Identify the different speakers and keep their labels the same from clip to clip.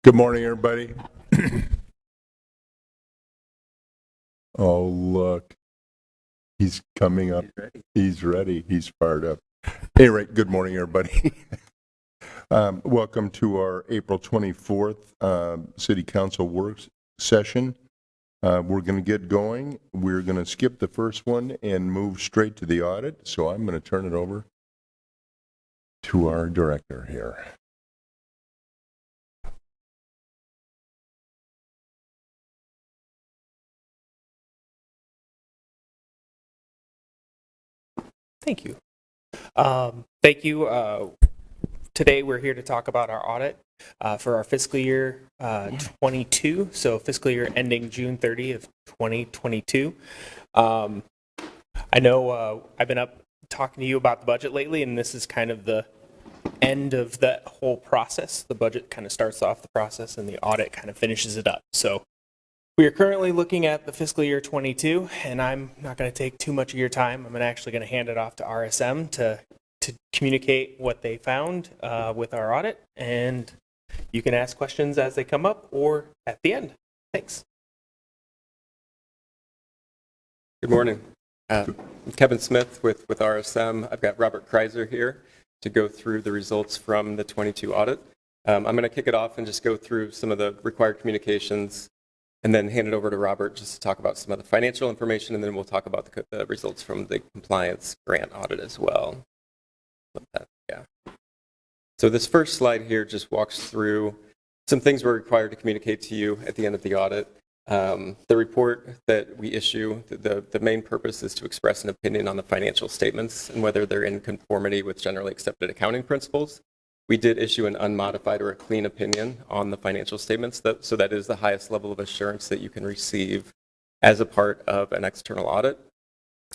Speaker 1: Good morning, everybody. Oh, look. He's coming up. He's ready. He's fired up. Anyway, good morning, everybody. Welcome to our April 24th City Council work session. We're going to get going. We're going to skip the first one and move straight to the audit. So I'm going to turn it over to our director here.
Speaker 2: Thank you. Thank you. Today we're here to talk about our audit for our fiscal year 22, so fiscal year ending June 30 of 2022. I know I've been up talking to you about the budget lately, and this is kind of the end of that whole process. The budget kind of starts off the process, and the audit kind of finishes it up. So we are currently looking at the fiscal year 22, and I'm not going to take too much of your time. I'm actually going to hand it off to RSM to communicate what they found with our audit, and you can ask questions as they come up or at the end. Thanks.
Speaker 3: Good morning. I'm Kevin Smith with RSM. I've got Robert Kreiser here to go through the results from the 22 audit. I'm going to kick it off and just go through some of the required communications and then hand it over to Robert just to talk about some of the financial information, and then we'll talk about the results from the compliance grant audit as well. Yeah. So this first slide here just walks through some things we're required to communicate to you at the end of the audit. The report that we issue, the main purpose is to express an opinion on the financial statements and whether they're in conformity with generally accepted accounting principles. We did issue an unmodified or a clean opinion on the financial statements, so that is the highest level of assurance that you can receive as a part of an external audit.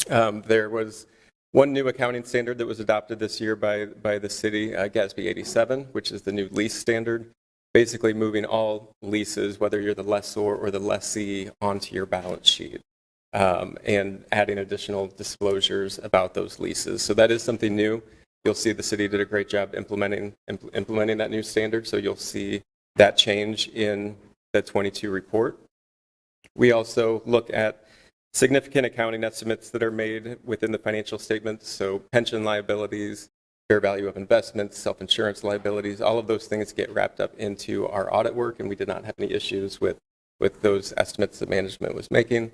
Speaker 3: There was one new accounting standard that was adopted this year by the city, GASB 87, which is the new lease standard, basically moving all leases, whether you're the lessor or the lessee, onto your balance sheet, and adding additional disclosures about those leases. So that is something new. You'll see the city did a great job implementing that new standard, so you'll see that change in the 22 report. We also look at significant accounting estimates that are made within the financial statements, so pension liabilities, fair value of investments, self-insurance liabilities, all of those things get wrapped up into our audit work, and we did not have any issues with those estimates that management was making.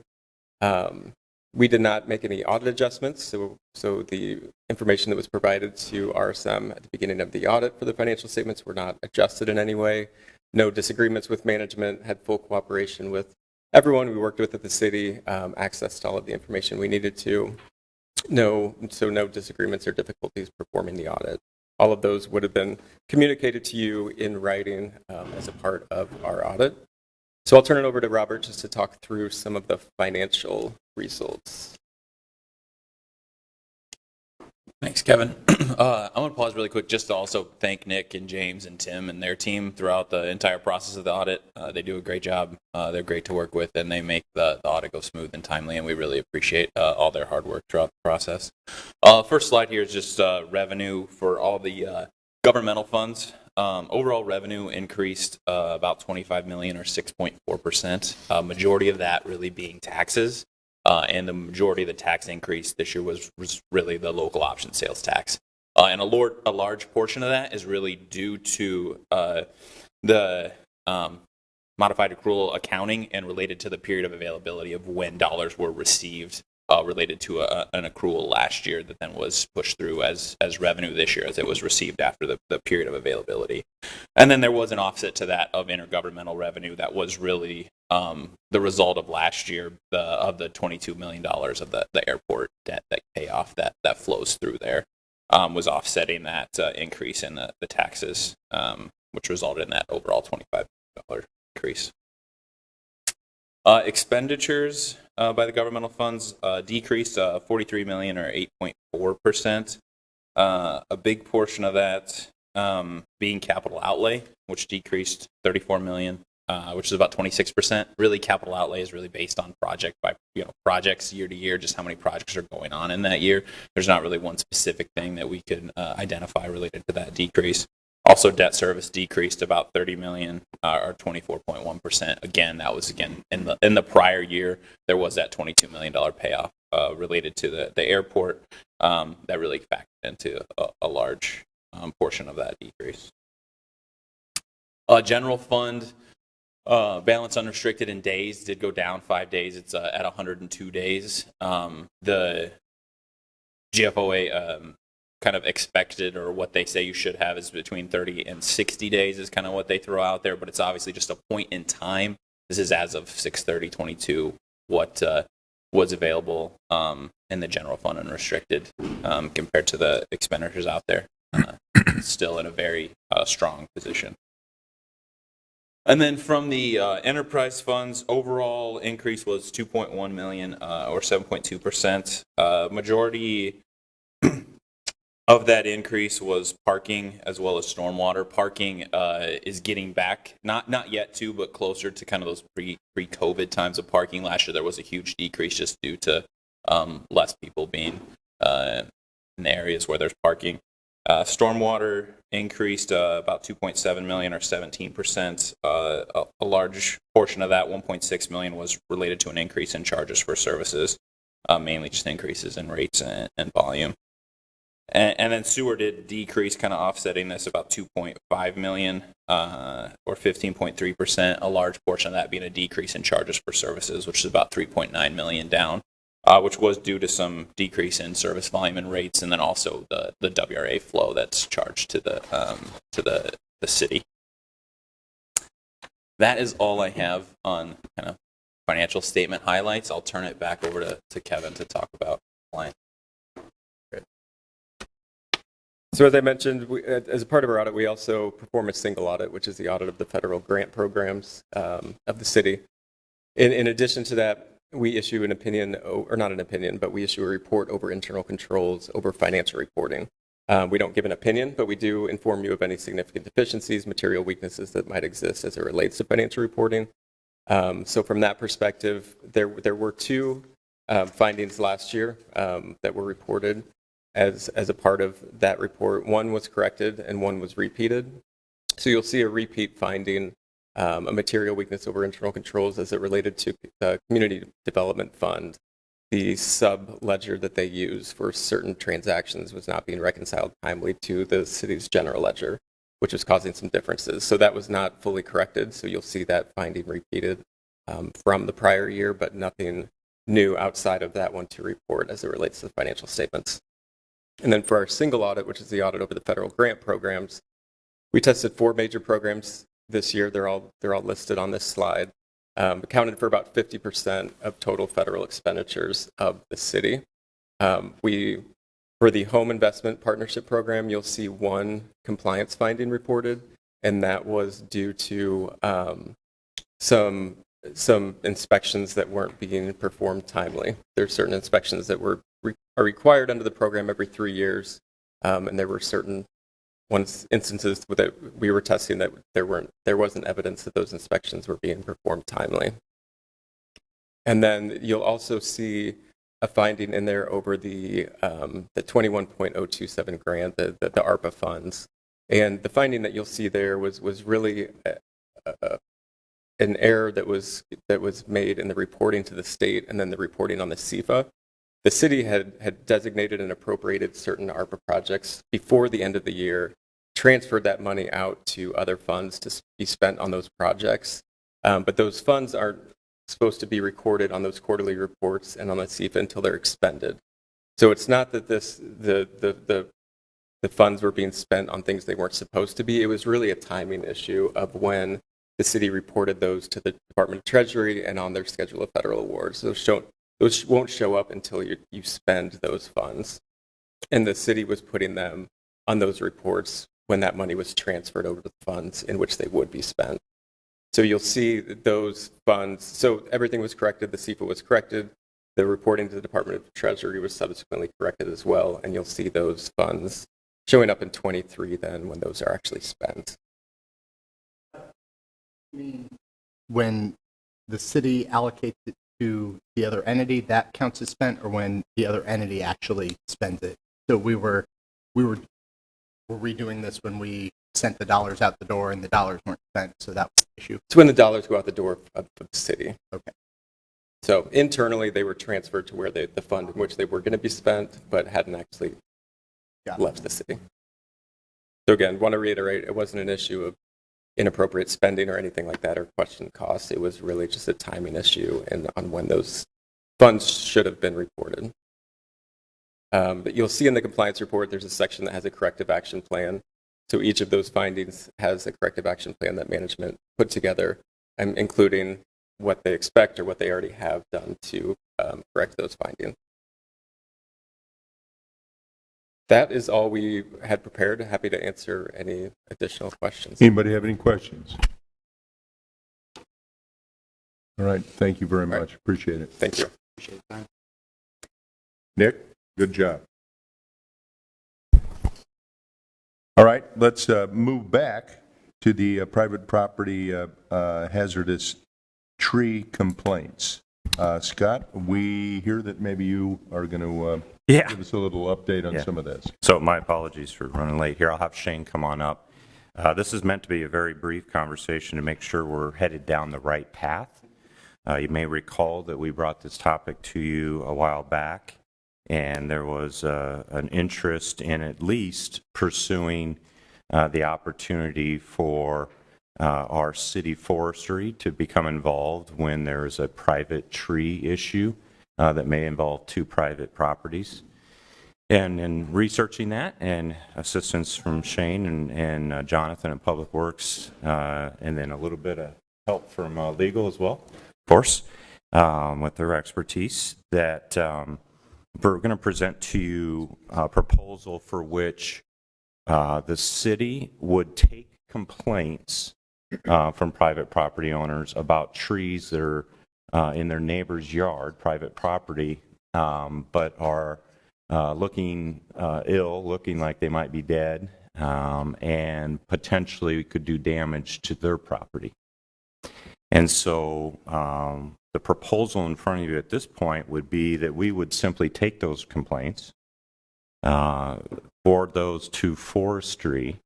Speaker 3: We did not make any audit adjustments, so the information that was provided to RSM at the beginning of the audit for the financial statements were not adjusted in any way. No disagreements with management, had full cooperation with everyone we worked with at the city, access to all of the information we needed to. No disagreements or difficulties performing the audit. All of those would have been communicated to you in writing as a part of our audit. So I'll turn it over to Robert just to talk through some of the financial results.
Speaker 4: Thanks, Kevin. I want to pause really quick just to also thank Nick and James and Tim and their team throughout the entire process of the audit. They do a great job. They're great to work with, and they make the audit go smooth and timely, and we really appreciate all their hard work throughout the process. First slide here is just revenue for all the governmental funds. Overall revenue increased about $25 million or 6.4%. Majority of that really being taxes. And the majority of the tax increase this year was really the local option sales tax. And a large portion of that is really due to the modified accrual accounting and related to the period of availability of when dollars were received related to an accrual last year that then was pushed through as revenue this year as it was received after the period of availability. And then there was an offset to that of intergovernmental revenue that was really the result of last year of the $22 million of the airport debt that payoff that flows through there was offsetting that increase in the taxes, which resulted in that overall $25 million increase. Expenditures by the governmental funds decreased $43 million or 8.4%. A big portion of that being capital outlay, which decreased $34 million, which is about 26%. Really, capital outlay is really based on projects year to year, just how many projects are going on in that year. There's not really one specific thing that we could identify related to that decrease. Also, debt service decreased about 30 million, or 24.1%. Again, that was in the prior year. There was that $22 million payoff related to the airport that really factored into a large portion of that decrease. General fund balance unrestricted in days did go down 5 days. It's at 102 days. The GFOA kind of expected, or what they say you should have, is between 30 and 60 days is kind of what they throw out there, but it's obviously just a point in time. This is as of 6/30/22, what was available in the general fund unrestricted compared to the expenditures out there. Still in a very strong position. And then from the enterprise funds, overall increase was 2.1 million, or 7.2%. Majority of that increase was parking as well as stormwater. Parking is getting back, not yet to, but closer to kind of those pre-COVID times of parking. Last year there was a huge decrease just due to less people being in the areas where there's parking. Stormwater increased about 2.7 million, or 17%. A large portion of that, 1.6 million, was related to an increase in charges for services, mainly just increases in rates and volume. And then sewer did decrease, kind of offsetting this, about 2.5 million, or 15.3%. A large portion of that being a decrease in charges for services, which is about 3.9 million down, which was due to some decrease in service volume and rates, and then also the WRA flow that's charged to the city. That is all I have on kind of financial statement highlights. I'll turn it back over to Kevin to talk about line.
Speaker 3: So as I mentioned, as a part of our audit, we also perform a single audit, which is the audit of the federal grant programs of the city. In addition to that, we issue an opinion, or not an opinion, but we issue a report over internal controls over financial reporting. We don't give an opinion, but we do inform you of any significant deficiencies, material weaknesses that might exist as it relates to financial reporting. So from that perspective, there were two findings last year that were reported as a part of that report. One was corrected and one was repeated. So you'll see a repeat finding, a material weakness over internal controls as it related to the Community Development Fund. The sub-ledger that they use for certain transactions was not being reconciled timely to the city's general ledger, which was causing some differences. So that was not fully corrected. So you'll see that finding repeated from the prior year, but nothing new outside of that one to report as it relates to the financial statements. And then for our single audit, which is the audit over the federal grant programs, we tested 4 major programs this year. They're all listed on this slide. Accounted for about 50% of total federal expenditures of the city. For the Home Investment Partnership Program, you'll see one compliance finding reported, and that was due to some inspections that weren't being performed timely. There's certain inspections that are required under the program every 3 years, and there were certain instances that we were testing that there wasn't evidence that those inspections were being performed timely. And then you'll also see a finding in there over the 21.027 grant, the ARPA funds. And the finding that you'll see there was really an error that was made in the reporting to the state and then the reporting on the CFA. The city had designated and appropriated certain ARPA projects before the end of the year, transferred that money out to other funds to be spent on those projects. But those funds aren't supposed to be recorded on those quarterly reports and on the CFA until they're expended. So it's not that the funds were being spent on things they weren't supposed to be. It was really a timing issue of when the city reported those to the Department of Treasury and on their schedule of federal awards. Those won't show up until you spend those funds. And the city was putting them on those reports when that money was transferred over to the funds in which they would be spent. So you'll see those funds. So everything was corrected. The CFA was corrected. The reporting to the Department of Treasury was subsequently corrected as well. And you'll see those funds showing up in 23 then when those are actually spent.
Speaker 5: When the city allocates it to the other entity, that counts as spent, or when the other entity actually spends it? So we were redoing this when we sent the dollars out the door and the dollars weren't spent, so that was the issue.
Speaker 3: It's when the dollars go out the door of the city.
Speaker 5: Okay.
Speaker 3: So internally, they were transferred to where the fund in which they were going to be spent, but hadn't actually
Speaker 5: Got it.
Speaker 3: left the city. So again, want to reiterate, it wasn't an issue of inappropriate spending or anything like that, or question costs. It was really just a timing issue and on when those funds should have been reported. But you'll see in the compliance report, there's a section that has a corrective action plan. So each of those findings has a corrective action plan that management put together, including what they expect or what they already have done to correct those findings. That is all we had prepared. Happy to answer any additional questions.
Speaker 1: Anybody have any questions? All right, thank you very much. Appreciate it.
Speaker 3: Thank you.
Speaker 5: Appreciate the time.
Speaker 1: Nick, good job. All right, let's move back to the private property hazardous tree complaints. Scott, we hear that maybe you are going to give us a little update on some of this.
Speaker 6: So my apologies for running late here. I'll have Shane come on up. This is meant to be a very brief conversation to make sure we're headed down the right path. You may recall that we brought this topic to you a while back, and there was an interest in at least pursuing the opportunity for our city forestry to become involved when there is a private tree issue that may involve two private properties. And in researching that, and assistance from Shane and Jonathan at Public Works, and then a little bit of help from legal as well, of course, with their expertise, that we're going to present to you a proposal for which the city would take complaints from private property owners about trees that are in their neighbor's yard, private property, but are looking ill, looking like they might be dead, and potentially could do damage to their property. And so the proposal in front of you at this point would be that we would simply take those complaints, forward those to forestry,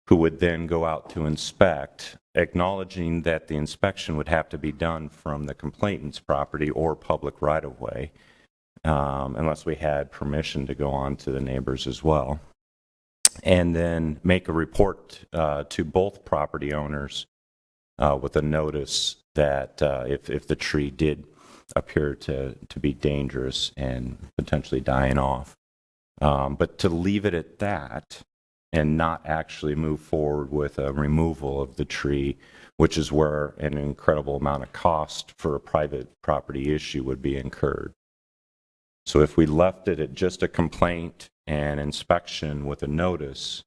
Speaker 6: who would then go out to inspect, acknowledging that the inspection would have to be done from the complainant's property or public right-of-way, unless we had permission to go on to the neighbors as well. And then make a report to both property owners with a notice that if the tree did appear to be dangerous and potentially dying off. But to leave it at that and not actually move forward with a removal of the tree, which is where an incredible amount of cost for a private property issue would be incurred. So if we left it at just a complaint and inspection with a notice,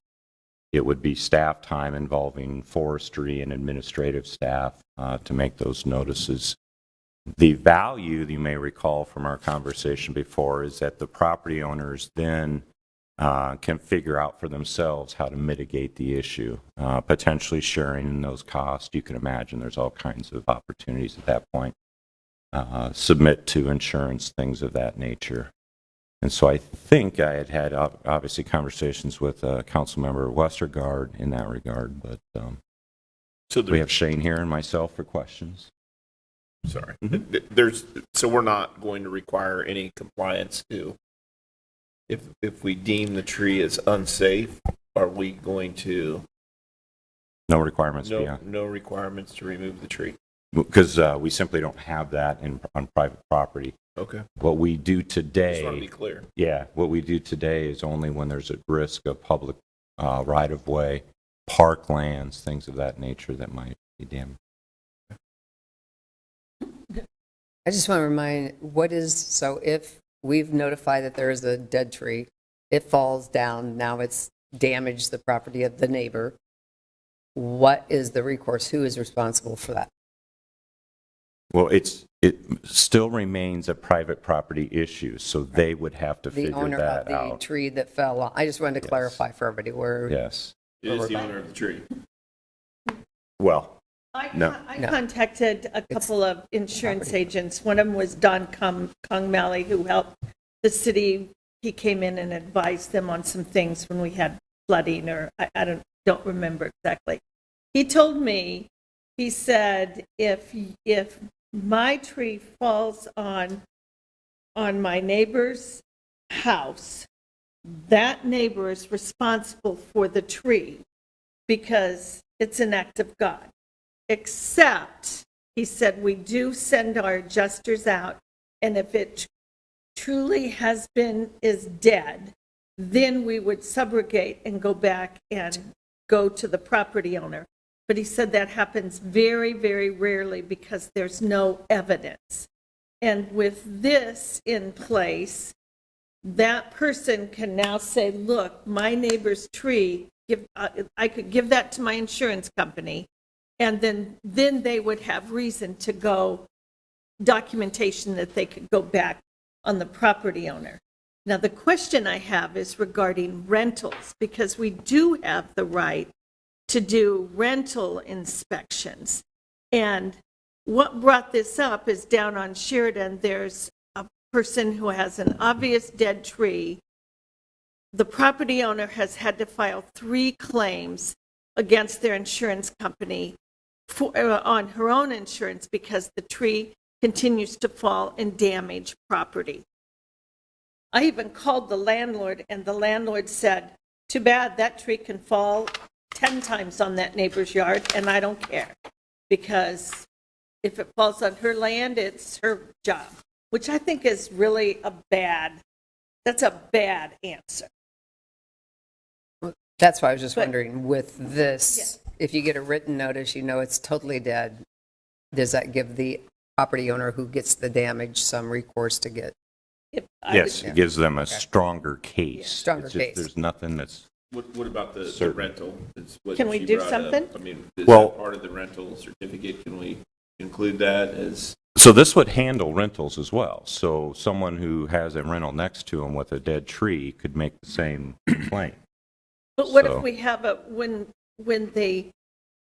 Speaker 6: it would be staff time involving forestry and administrative staff to make those notices. The value, you may recall from our conversation before, is that the property owners then can figure out for themselves how to mitigate the issue, potentially sharing in those costs. You can imagine there's all kinds of opportunities at that point. Submit to insurance, things of that nature. And so I think I had obviously conversations with Councilmember Westergaard in that regard, but
Speaker 7: So
Speaker 6: we have Shane here and myself for questions.
Speaker 7: sorry. So we're not going to require any compliance to, if we deem the tree as unsafe, are we going to,
Speaker 6: No requirements beyond.
Speaker 7: no requirements to remove the tree?
Speaker 6: Because we simply don't have that on private property.
Speaker 7: Okay.
Speaker 6: What we do
Speaker 7: Just want to
Speaker 6: today,
Speaker 7: be clear.
Speaker 6: what we do today is only when there's a risk of public right-of-way, parklands, things of that nature that might be damaged.
Speaker 8: I just want to remind, so if we've notified that there is a dead tree, it falls down, now it's damaged the property of the neighbor, what is the recourse? Who is responsible for that?
Speaker 6: Well, it still remains a private property issue, so they would have to
Speaker 8: The
Speaker 6: figure
Speaker 8: owner of
Speaker 6: that
Speaker 8: the
Speaker 6: out.
Speaker 8: tree that fell on. I just wanted to
Speaker 6: Yes.
Speaker 8: clarify for everybody where.
Speaker 6: Yes.
Speaker 7: It is the owner of the tree.
Speaker 6: Well,
Speaker 9: I
Speaker 6: No.
Speaker 8: No.
Speaker 9: contacted a couple of insurance agents. One of them was Don Kung Malley, who helped the city. He came in and advised them on some things when we had flooding, or I don't, don't remember exactly. He told me, he said, if my tree falls on my neighbor's house, that neighbor is responsible for the tree because it's an act of God. Except, he said, we do send our adjusters out, and if it truly is dead, then we would subrogate and go back and go to the property owner. But he said that happens very, very rarely because there's no evidence. And with this in place, that person can now say, look, my neighbor's tree, I could give that to my insurance company, and then they would have reason to go, documentation that they could go back on the property owner. Now, the question I have is regarding rentals, because we do have the right to do rental inspections. And what brought this up is down on Sheridan, there's a person who has an obvious dead tree. The property owner has had to file 3 claims against their insurance company on her own insurance because the tree continues to fall and damage property. I even called the landlord, and the landlord said, too bad, that tree can fall 10 times on that neighbor's yard, and I don't care, because if it falls on her land, it's her job, which I think is really that's a bad answer.
Speaker 8: That's why I was just
Speaker 9: But-
Speaker 8: wondering, with this, if you get a written notice, you know it's totally dead, does that give the property owner who gets the damage some recourse to get?
Speaker 6: Yes, it gives them a stronger case.
Speaker 8: Stronger
Speaker 6: It's just-
Speaker 8: case.
Speaker 6: There's nothing that's,
Speaker 7: What about the
Speaker 6: Certain.
Speaker 7: rental? Is what
Speaker 9: Can we
Speaker 7: she
Speaker 9: do
Speaker 7: brought up.
Speaker 9: something?
Speaker 7: I mean, is
Speaker 6: Well-
Speaker 7: that part of the rental certificate? Can we include that as?
Speaker 6: so this would handle rentals as well. So someone who has a rental next to them with a dead tree could make the same complaint.
Speaker 9: But what
Speaker 6: So-
Speaker 9: if we have when they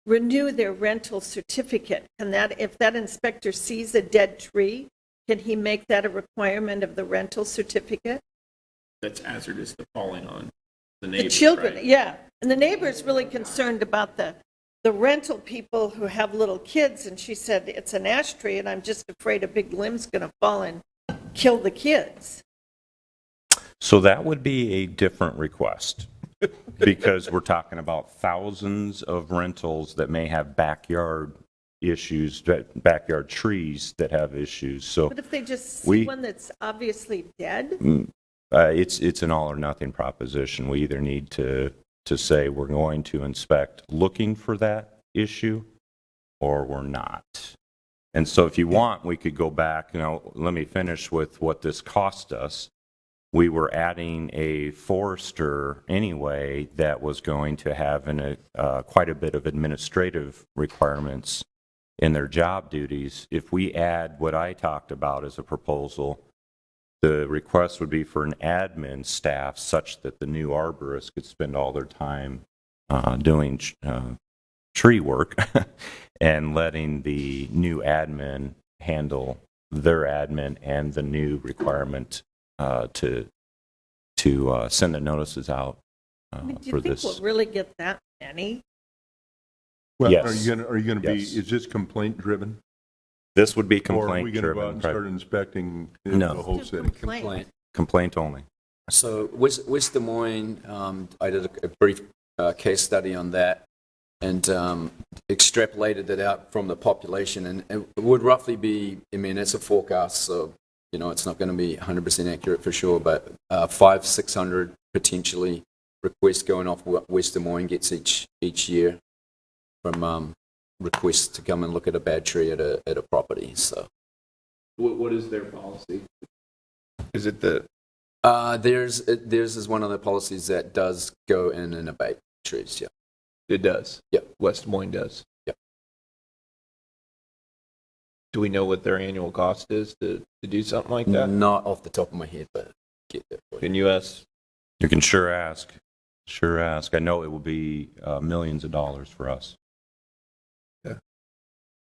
Speaker 9: renew their rental certificate, if that inspector sees a dead tree, can he make that a requirement of the rental certificate?
Speaker 7: That's hazardous to falling on the neighbors,
Speaker 9: The children,
Speaker 7: right?
Speaker 9: yeah. And the neighbor is really concerned about the rental people who have little kids, and she said, it's an ash tree, and I'm just afraid a big limb's going to fall and kill the kids.
Speaker 6: So that would be a different request because we're talking about thousands of rentals that may have backyard issues, backyard trees that have issues. So
Speaker 9: But if they just see
Speaker 6: We-
Speaker 9: one that's obviously dead,
Speaker 6: it's an all or nothing proposition. We either need to say we're going to inspect looking for that issue or we're not. And so if you want, we could go back, let me finish with what this cost us. We were adding a forester anyway that was going to have quite a bit of administrative requirements in their job duties. If we add what I talked about as a proposal, the request would be for an admin staff such that the new arborists could spend all their time doing tree work and letting the new admin handle their admin and the new requirement to send the notices out
Speaker 9: I mean, do
Speaker 6: for
Speaker 9: you think
Speaker 6: this.
Speaker 9: we'll really get that many?
Speaker 1: Well,
Speaker 6: Yes.
Speaker 1: are you going to be,
Speaker 6: Yes.
Speaker 1: is this complaint driven?
Speaker 6: This would be
Speaker 1: Or are we
Speaker 6: complaint
Speaker 1: going to go out and start
Speaker 6: driven.
Speaker 1: inspecting
Speaker 6: No.
Speaker 1: the whole
Speaker 9: Do
Speaker 1: city?
Speaker 9: complaint.
Speaker 6: Complaint only.
Speaker 10: So West Des Moines, I did a brief case study on that and extrapolated it out from the population, and it would roughly be, I mean, it's a forecast, so it's not going to be 100% accurate for sure, but 500-600 potentially requests going off what West Des Moines gets each year from requests to come and look at a bad tree at a property. So
Speaker 7: What is their policy? Is it the?
Speaker 10: theirs is one of the policies that does go in and abate trees. Yeah.
Speaker 7: It does.
Speaker 10: Yep.
Speaker 7: West Des Moines does.
Speaker 10: Yep.
Speaker 7: Do we know what their annual cost is to do something like that?
Speaker 10: Not off the top of my head, but get there for you.
Speaker 7: In U.S.
Speaker 6: You can sure ask. Sure ask. I know it will be millions of dollars for us.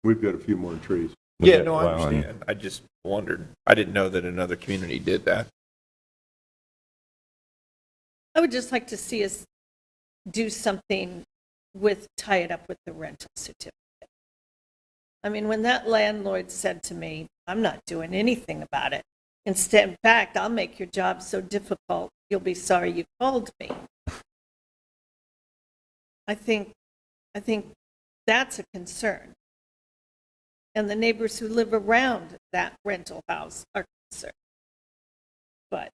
Speaker 1: We've got a few more trees.
Speaker 7: Yeah,
Speaker 6: Yeah,
Speaker 7: no, I
Speaker 6: well,
Speaker 7: understand. I just wondered. I didn't know that another community did that.
Speaker 9: I would just like to see us do something tie it up with the rental certificate. I mean, when that landlord said to me, I'm not doing anything about it. In fact, I'll make your job so difficult, you'll be sorry you called me. I think that's a concern. And the neighbors who live around that rental house are concerned. But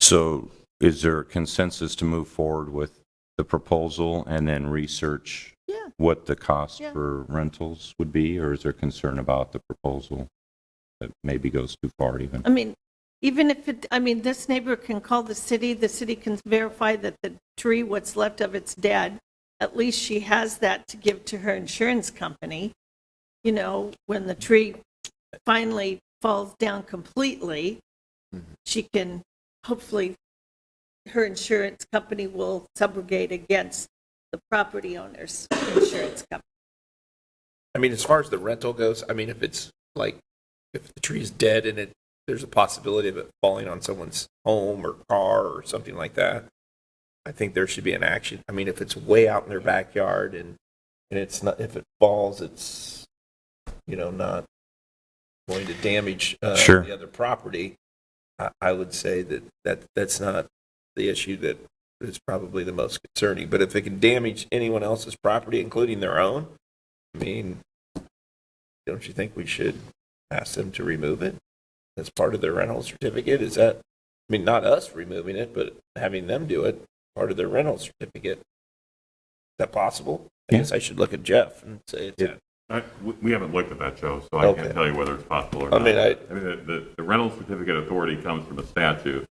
Speaker 6: So is there a consensus to move forward with the proposal and then research
Speaker 9: Yeah.
Speaker 6: what the cost
Speaker 9: Yeah.
Speaker 6: for rentals would be? Or is there concern about the proposal that maybe goes too far even?
Speaker 9: I mean, even if this neighbor can call the city can verify that the tree, what's left of it's dead. At least she has that to give to her insurance company. You know, when the tree finally falls down completely, she can, hopefully, her insurance company will subrogate against the property owner's insurance company.
Speaker 7: I mean, as far as the rental goes, I mean, if it's like, if the tree is dead and there's a possibility of it falling on someone's home or car or something like that, I think there should be an action. I mean, if it's way out in their backyard and it's not, if it falls, it's, not going to damage
Speaker 6: Sure.
Speaker 7: the other property, I would say that's not the issue that is probably the most concerning. But if it can damage anyone else's property, including their own, I mean, don't you think we should ask them to remove it as part of their rental certificate? Is that, I mean, not us removing it, but having them do it, part of their rental certificate? Is that possible? I guess I should look at Jeff and say it's
Speaker 11: We haven't looked at that, Joe, so I
Speaker 7: Okay.
Speaker 11: can't tell you whether it's possible or
Speaker 7: I
Speaker 11: not.
Speaker 7: mean,
Speaker 11: the rental certificate authority comes from a statute.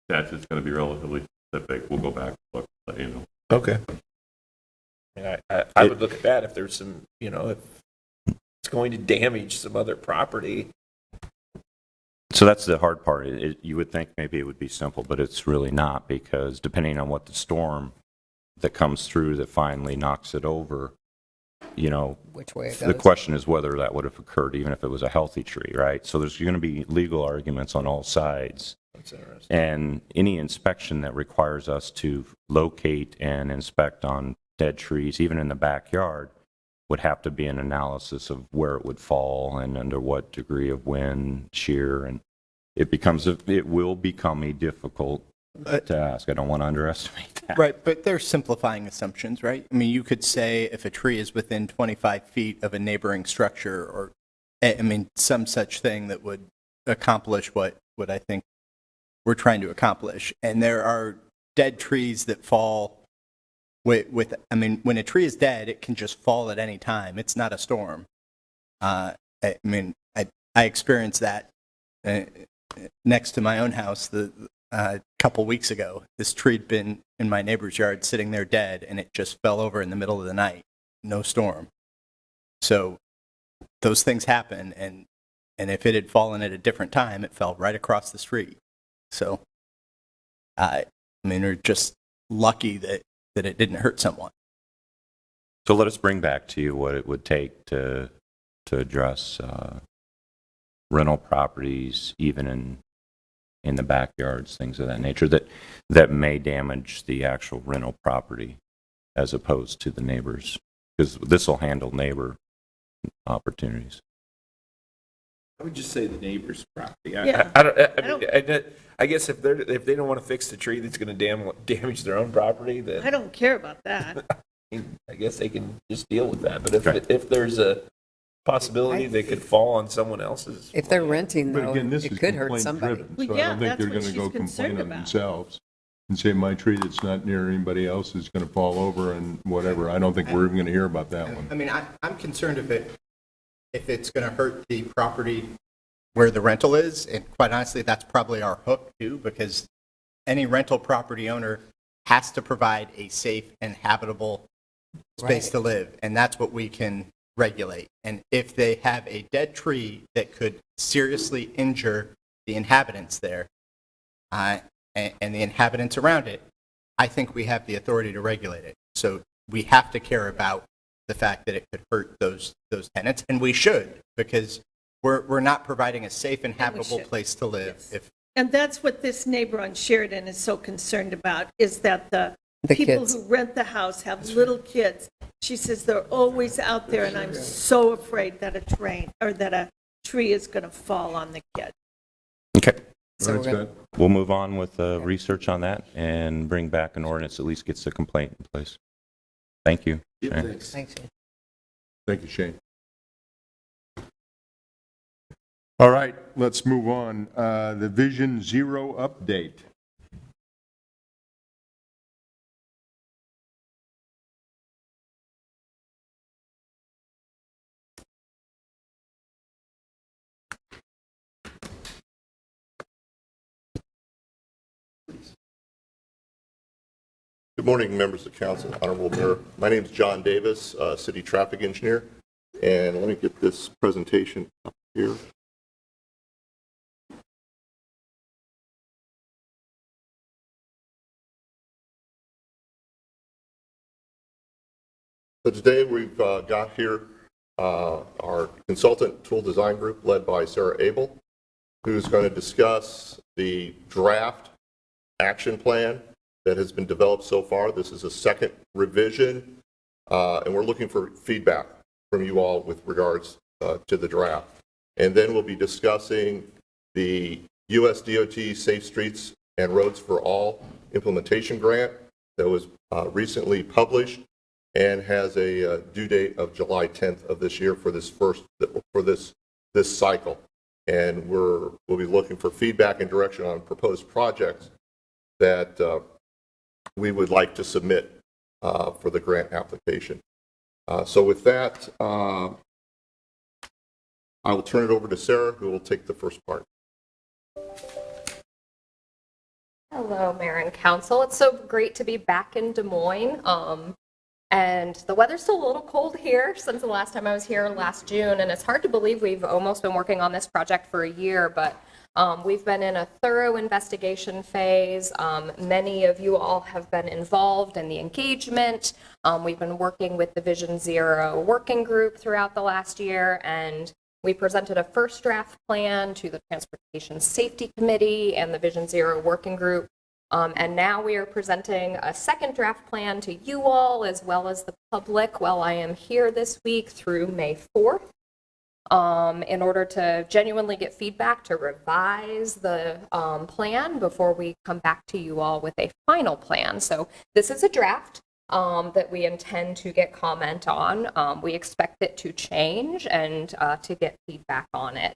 Speaker 11: Statute's going to be relatively specific. We'll go back and look, let you know.
Speaker 7: Okay. I mean, I would look at that if there's some, if it's going to damage some other property.
Speaker 6: So that's the hard part. You would think maybe it would be simple, but it's really not, because depending on what the storm that comes through that finally knocks it over,
Speaker 8: Which way it
Speaker 6: the
Speaker 8: goes.
Speaker 6: question is whether that would have occurred even if it was a healthy tree, right? So there's going to be legal arguments on all sides.
Speaker 7: That's interesting.
Speaker 6: And any inspection that requires us to locate and inspect on dead trees, even in the backyard, would have to be an analysis of where it would fall and under what degree of wind, shear, and it will become a difficult task. I don't want to underestimate that.
Speaker 5: Right, but they're simplifying assumptions, right? I mean, you could say if a tree is within 25 feet of a neighboring structure, or, some such thing that would accomplish what I think we're trying to accomplish. And there are dead trees that fall when a tree is dead, it can just fall at any time. It's not a storm. I experienced that next to my own house a couple weeks ago. This tree had been in my neighbor's yard sitting there dead, and it just fell over in the middle of the night. No storm. So those things happen, and if it had fallen at a different time, it fell right across the street. So, we're just lucky that it didn't hurt someone.
Speaker 6: So let us bring back to you what it would take to address rental properties, even in the backyards, things of that nature, that may damage the actual rental property as opposed to the neighbors, because this will handle neighbor opportunities.
Speaker 7: I would just say the neighbor's property.
Speaker 9: Yeah.
Speaker 7: I guess if they don't want to fix the tree that's going to damage their own property,
Speaker 9: I
Speaker 7: then
Speaker 9: don't care about that.
Speaker 7: I guess they can just deal with that. But if there's a possibility they could fall on someone else's,
Speaker 8: If they're renting,
Speaker 1: But
Speaker 8: though,
Speaker 1: again, this
Speaker 8: it
Speaker 1: is
Speaker 8: could hurt somebody.
Speaker 1: complaint-driven,
Speaker 9: Well,
Speaker 1: so I
Speaker 9: yeah,
Speaker 1: don't think
Speaker 9: that's
Speaker 1: they're
Speaker 9: what
Speaker 1: going to
Speaker 9: she's
Speaker 1: go
Speaker 9: concerned
Speaker 1: complain on
Speaker 9: about.
Speaker 1: themselves and say, my tree that's not near anybody else is going to fall over and whatever. I don't think we're even going to hear about that one.
Speaker 5: I'm concerned if it's going to hurt the property where the rental is, and quite honestly, that's probably our hook too, because any rental property owner has to provide a safe and habitable space
Speaker 8: Right.
Speaker 5: to live, and that's what we can regulate. And if they have a dead tree that could seriously injure the inhabitants there, and the inhabitants around it, I think we have the authority to regulate it. So we have to care about the fact that it could hurt those tenants, and we should, because we're not providing a safe and habitable
Speaker 9: should.
Speaker 5: place to live.
Speaker 9: Yes. And that's what this neighbor on Sheridan is so concerned about, is that the
Speaker 8: The
Speaker 9: people
Speaker 8: kids.
Speaker 9: who rent the house have little kids. She says they're always out there, and I'm so afraid that a tree is going to fall on the kid.
Speaker 6: Okay.
Speaker 8: So
Speaker 1: All
Speaker 8: we're
Speaker 1: right,
Speaker 8: gonna-
Speaker 1: Scott.
Speaker 6: We'll move on with research on that and bring back an ordinance that at least gets the complaint in place. Thank you. Shane.
Speaker 8: Thanks.
Speaker 1: Thank you, Shane. All right, let's move on. The Vision Zero update.
Speaker 12: Good morning, members of council, honorable mayor. My name is John Davis, city traffic engineer, and let me get this presentation up here. So today we've got here our consultant tool design group led by Sarah Abel, who's going to discuss the draft action plan that has been developed so far. This is a second revision, and we're looking for feedback from you all with regards to the draft. And then we'll be discussing the US DOT Safe Streets and Roads for All implementation grant that was recently published and has a due date of July 10th of this year for this cycle. And we'll be looking for feedback and direction on proposed projects that we would like to submit for the grant application. So with that, I will turn it over to Sarah, who will take the first part.
Speaker 13: Hello, Mayor and Council. It's so great to be back in Des Moines. And the weather's still a little cold here since the last time I was here last June, and it's hard to believe we've almost been working on this project for a year, but we've been in a thorough investigation phase. Many of you all have been involved in the engagement. We've been working with the Vision Zero working group throughout the last year, and we presented a first draft plan to the Transportation Safety Committee and the Vision Zero working group. And now we are presenting a second draft plan to you all as well as the public while I am here this week through May 4th. In order to genuinely get feedback to revise the plan before we come back to you all with a final plan. So this is a draft that we intend to get comment on. We expect it to change and to get feedback on it.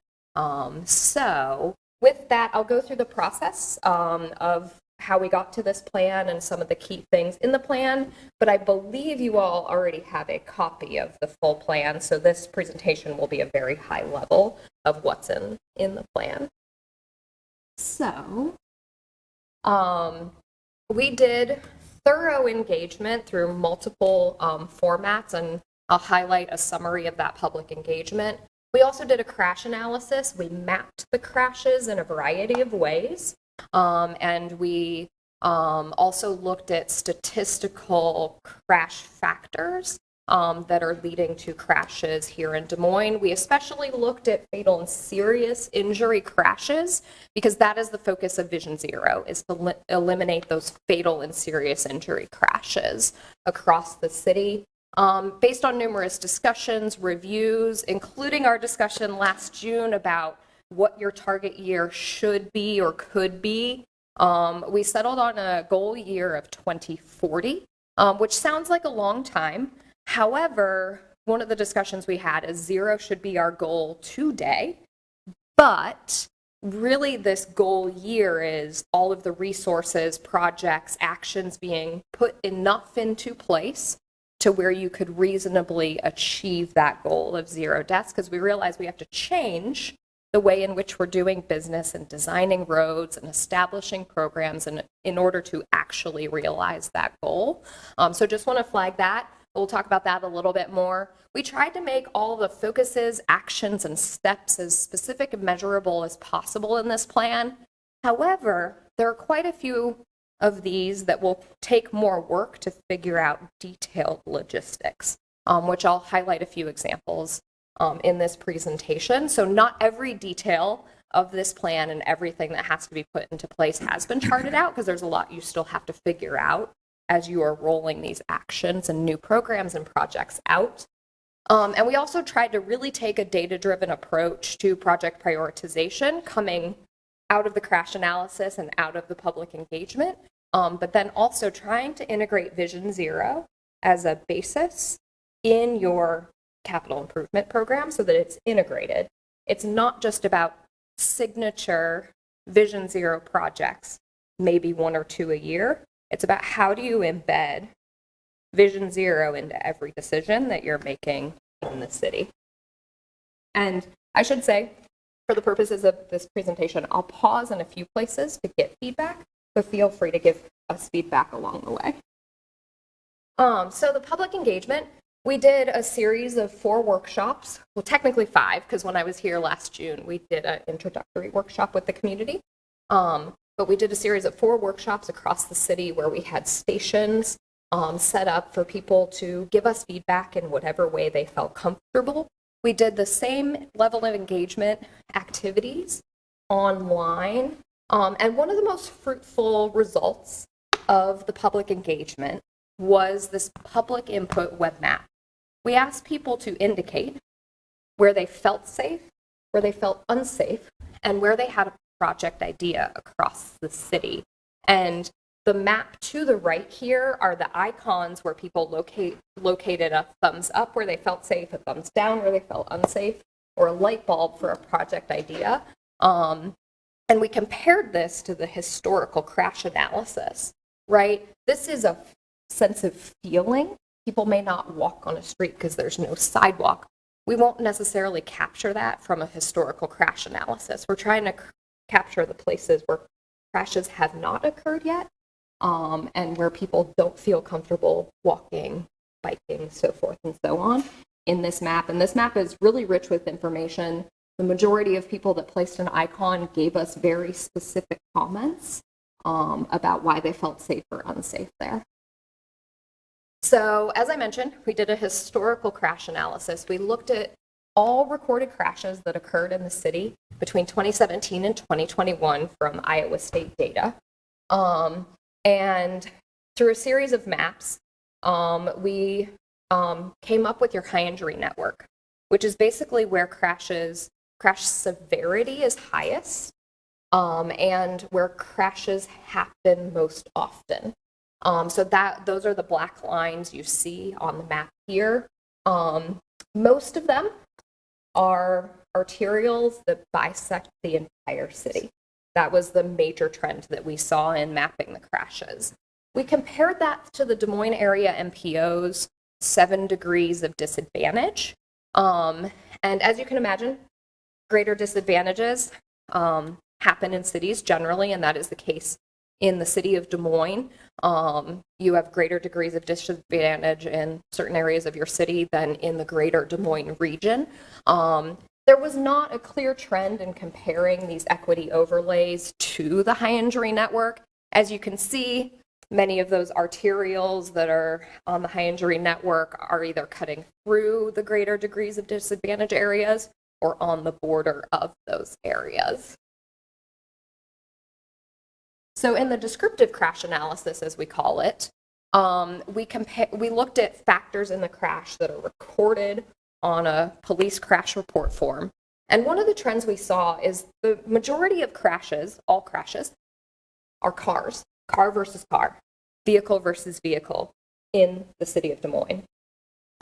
Speaker 13: So with that, I'll go through the process of how we got to this plan and some of the key things in the plan, but I believe you all already have a copy of the full plan, so this presentation will be a very high level of what's in the plan. So, we did thorough engagement through multiple formats, and I'll highlight a summary of that public engagement. We also did a crash analysis. We mapped the crashes in a variety of ways. And we also looked at statistical crash factors that are leading to crashes here in Des Moines. We especially looked at fatal and serious injury crashes because that is the focus of Vision Zero, is to eliminate those fatal and serious injury crashes across the city. Based on numerous discussions, reviews, including our discussion last June about what your target year should be or could be, we settled on a goal year of 2040, which sounds like a long time. However, one of the discussions we had is zero should be our goal today, but really this goal year is all of the resources, projects, actions being put enough into place to where you could reasonably achieve that goal of zero deaths, because we realize we have to change the way in which we're doing business and designing roads and establishing programs in order to actually realize that goal. So just want to flag that. We'll talk about that a little bit more. We tried to make all the focuses, actions, and steps as specific and measurable as possible in this plan. However, there are quite a few of these that will take more work to figure out detailed logistics, which I'll highlight a few examples in this presentation. So not every detail of this plan and everything that has to be put into place has been charted out, because there's a lot you still have to figure out as you are rolling these actions and new programs and projects out. And we also tried to really take a data-driven approach to project prioritization coming out of the crash analysis and out of the public engagement, but then also trying to integrate Vision Zero as a basis in your capital improvement program so that it's integrated. It's not just about signature Vision Zero projects, maybe 1 or 2 a year. It's about how do you embed Vision Zero into every decision that you're making in the city. And I should say, for the purposes of this presentation, I'll pause in a few places to get feedback, but feel free to give us feedback along the way. So the public engagement, we did a series of 4 workshops, well, technically 5, because when I was here last June, we did an introductory workshop with the community. But we did a series of 4 workshops across the city where we had stations set up for people to give us feedback in whatever way they felt comfortable. We did the same level of engagement activities online. And one of the most fruitful results of the public engagement was this public input web map. We asked people to indicate where they felt safe, where they felt unsafe, and where they had a project idea across the city. And the map to the right here are the icons where people located a thumbs up where they felt safe, a thumbs down where they felt unsafe, or a light bulb for a project idea. And we compared this to the historical crash analysis, right? This is a sense of feeling. People may not walk on a street because there's no sidewalk. We won't necessarily capture that from a historical crash analysis. We're trying to capture the places where crashes have not occurred yet, and where people don't feel comfortable walking, biking, so forth and so on in this map. And this map is really rich with information. The majority of people that placed an icon gave us very specific comments about why they felt safe or unsafe there. So as I mentioned, we did a historical crash analysis. We looked at all recorded crashes that occurred in the city between 2017 and 2021 from Iowa State data. And through a series of maps, we came up with your high injury network, which is basically where crash severity is highest, and where crashes happen most often. So those are the black lines you see on the map here. Most of them are arterials that bisect the entire city. That was the major trend that we saw in mapping the crashes. We compared that to the Des Moines area MPO's 7 degrees of disadvantage. And as you can imagine, greater disadvantages happen in cities generally, and that is the case in the city of Des Moines. You have greater degrees of disadvantage in certain areas of your city than in the greater Des Moines region. There was not a clear trend in comparing these equity overlays to the high injury network. As you can see, many of those arterials that are on the high injury network are either cutting through the greater degrees of disadvantage areas or on the border of those areas. So in the descriptive crash analysis, as we call it, we looked at factors in the crash that are recorded on a police crash report form. And one of the trends we saw is the majority of crashes, all crashes, are cars, car versus car, vehicle versus vehicle in the city of Des Moines.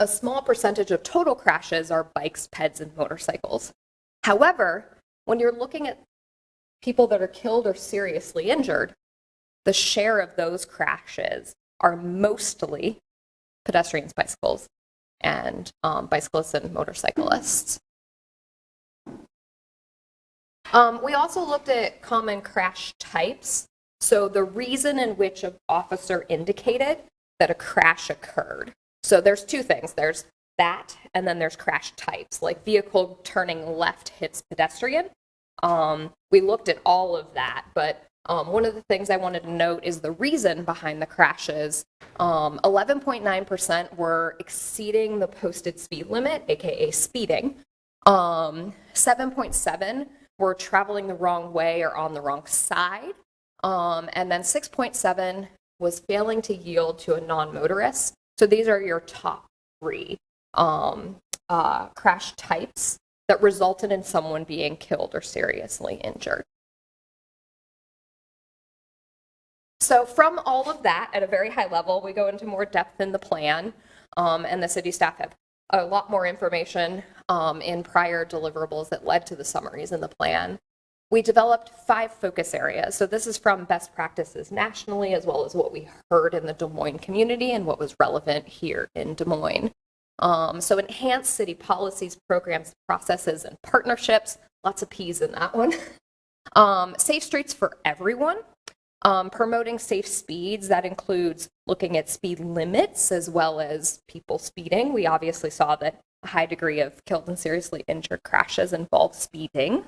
Speaker 13: A small percentage of total crashes are bikes, peds, and motorcycles. However, when you're looking at people that are killed or seriously injured, the share of those crashes are mostly pedestrians, bicycles, and bicyclists and motorcyclists. We also looked at common crash types. So the reason in which an officer indicated that a crash occurred. So there's 2 things. There's that, and then there's crash types, like vehicle turning left hits pedestrian. We looked at all of that, but one of the things I wanted to note is the reason behind the crashes. 11.9% were exceeding the posted speed limit, aka speeding. 7.7 were traveling the wrong way or on the wrong side. And then 6.7 was failing to yield to a non-motorist. So these are your top 3 crash types that resulted in someone being killed or seriously injured. So from all of that, at a very high level, we go into more depth in the plan, and the city staff have a lot more information in prior deliverables that led to the summaries in the plan. We developed 5 focus areas. So this is from best practices nationally, as well as what we heard in the Des Moines community and what was relevant here in Des Moines. So enhance city policies, programs, processes, and partnerships. Lots of P's in that one. Safe streets for everyone. Promoting safe speeds. That includes looking at speed limits as well as people speeding. We obviously saw that a high degree of killed and seriously injured crashes involve speeding.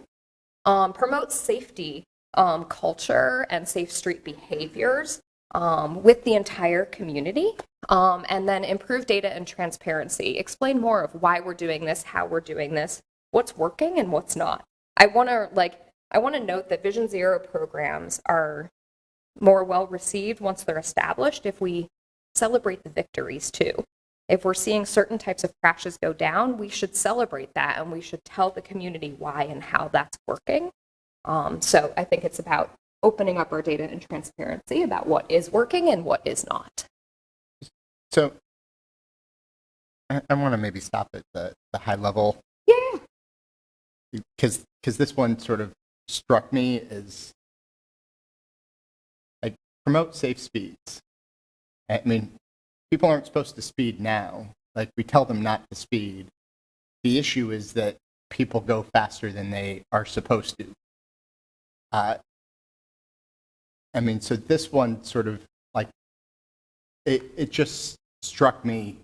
Speaker 13: Promote safety culture and safe street behaviors with the entire community. And then improve data and transparency. Explain more of why we're doing this, how we're doing this, what's working and what's not. I want to note that Vision Zero programs are more well received once they're established if we celebrate the victories too. If we're seeing certain types of crashes go down, we should celebrate that and we should tell the community why and how that's working. So I think it's about opening up our data and transparency about what is working and what is not.
Speaker 5: So I want to maybe stop at the high level.
Speaker 13: Yeah.
Speaker 5: Because this one sort of struck me as like promote safe speeds. I mean, people aren't supposed to speed now. Like we tell them not to speed. The issue is that people go faster than they are supposed to. I mean, so this one sort of like, it just struck me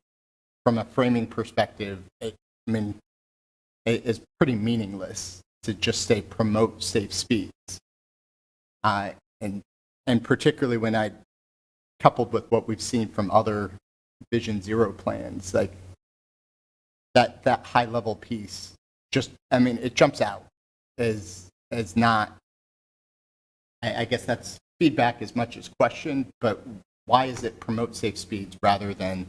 Speaker 5: from a framing perspective. It is pretty meaningless to just say promote safe speeds. And particularly when I coupled with what we've seen from other Vision Zero plans, like that high level piece, just, I mean, it jumps out as not, I guess that's feedback as much as question, but why is it promote safe speeds rather than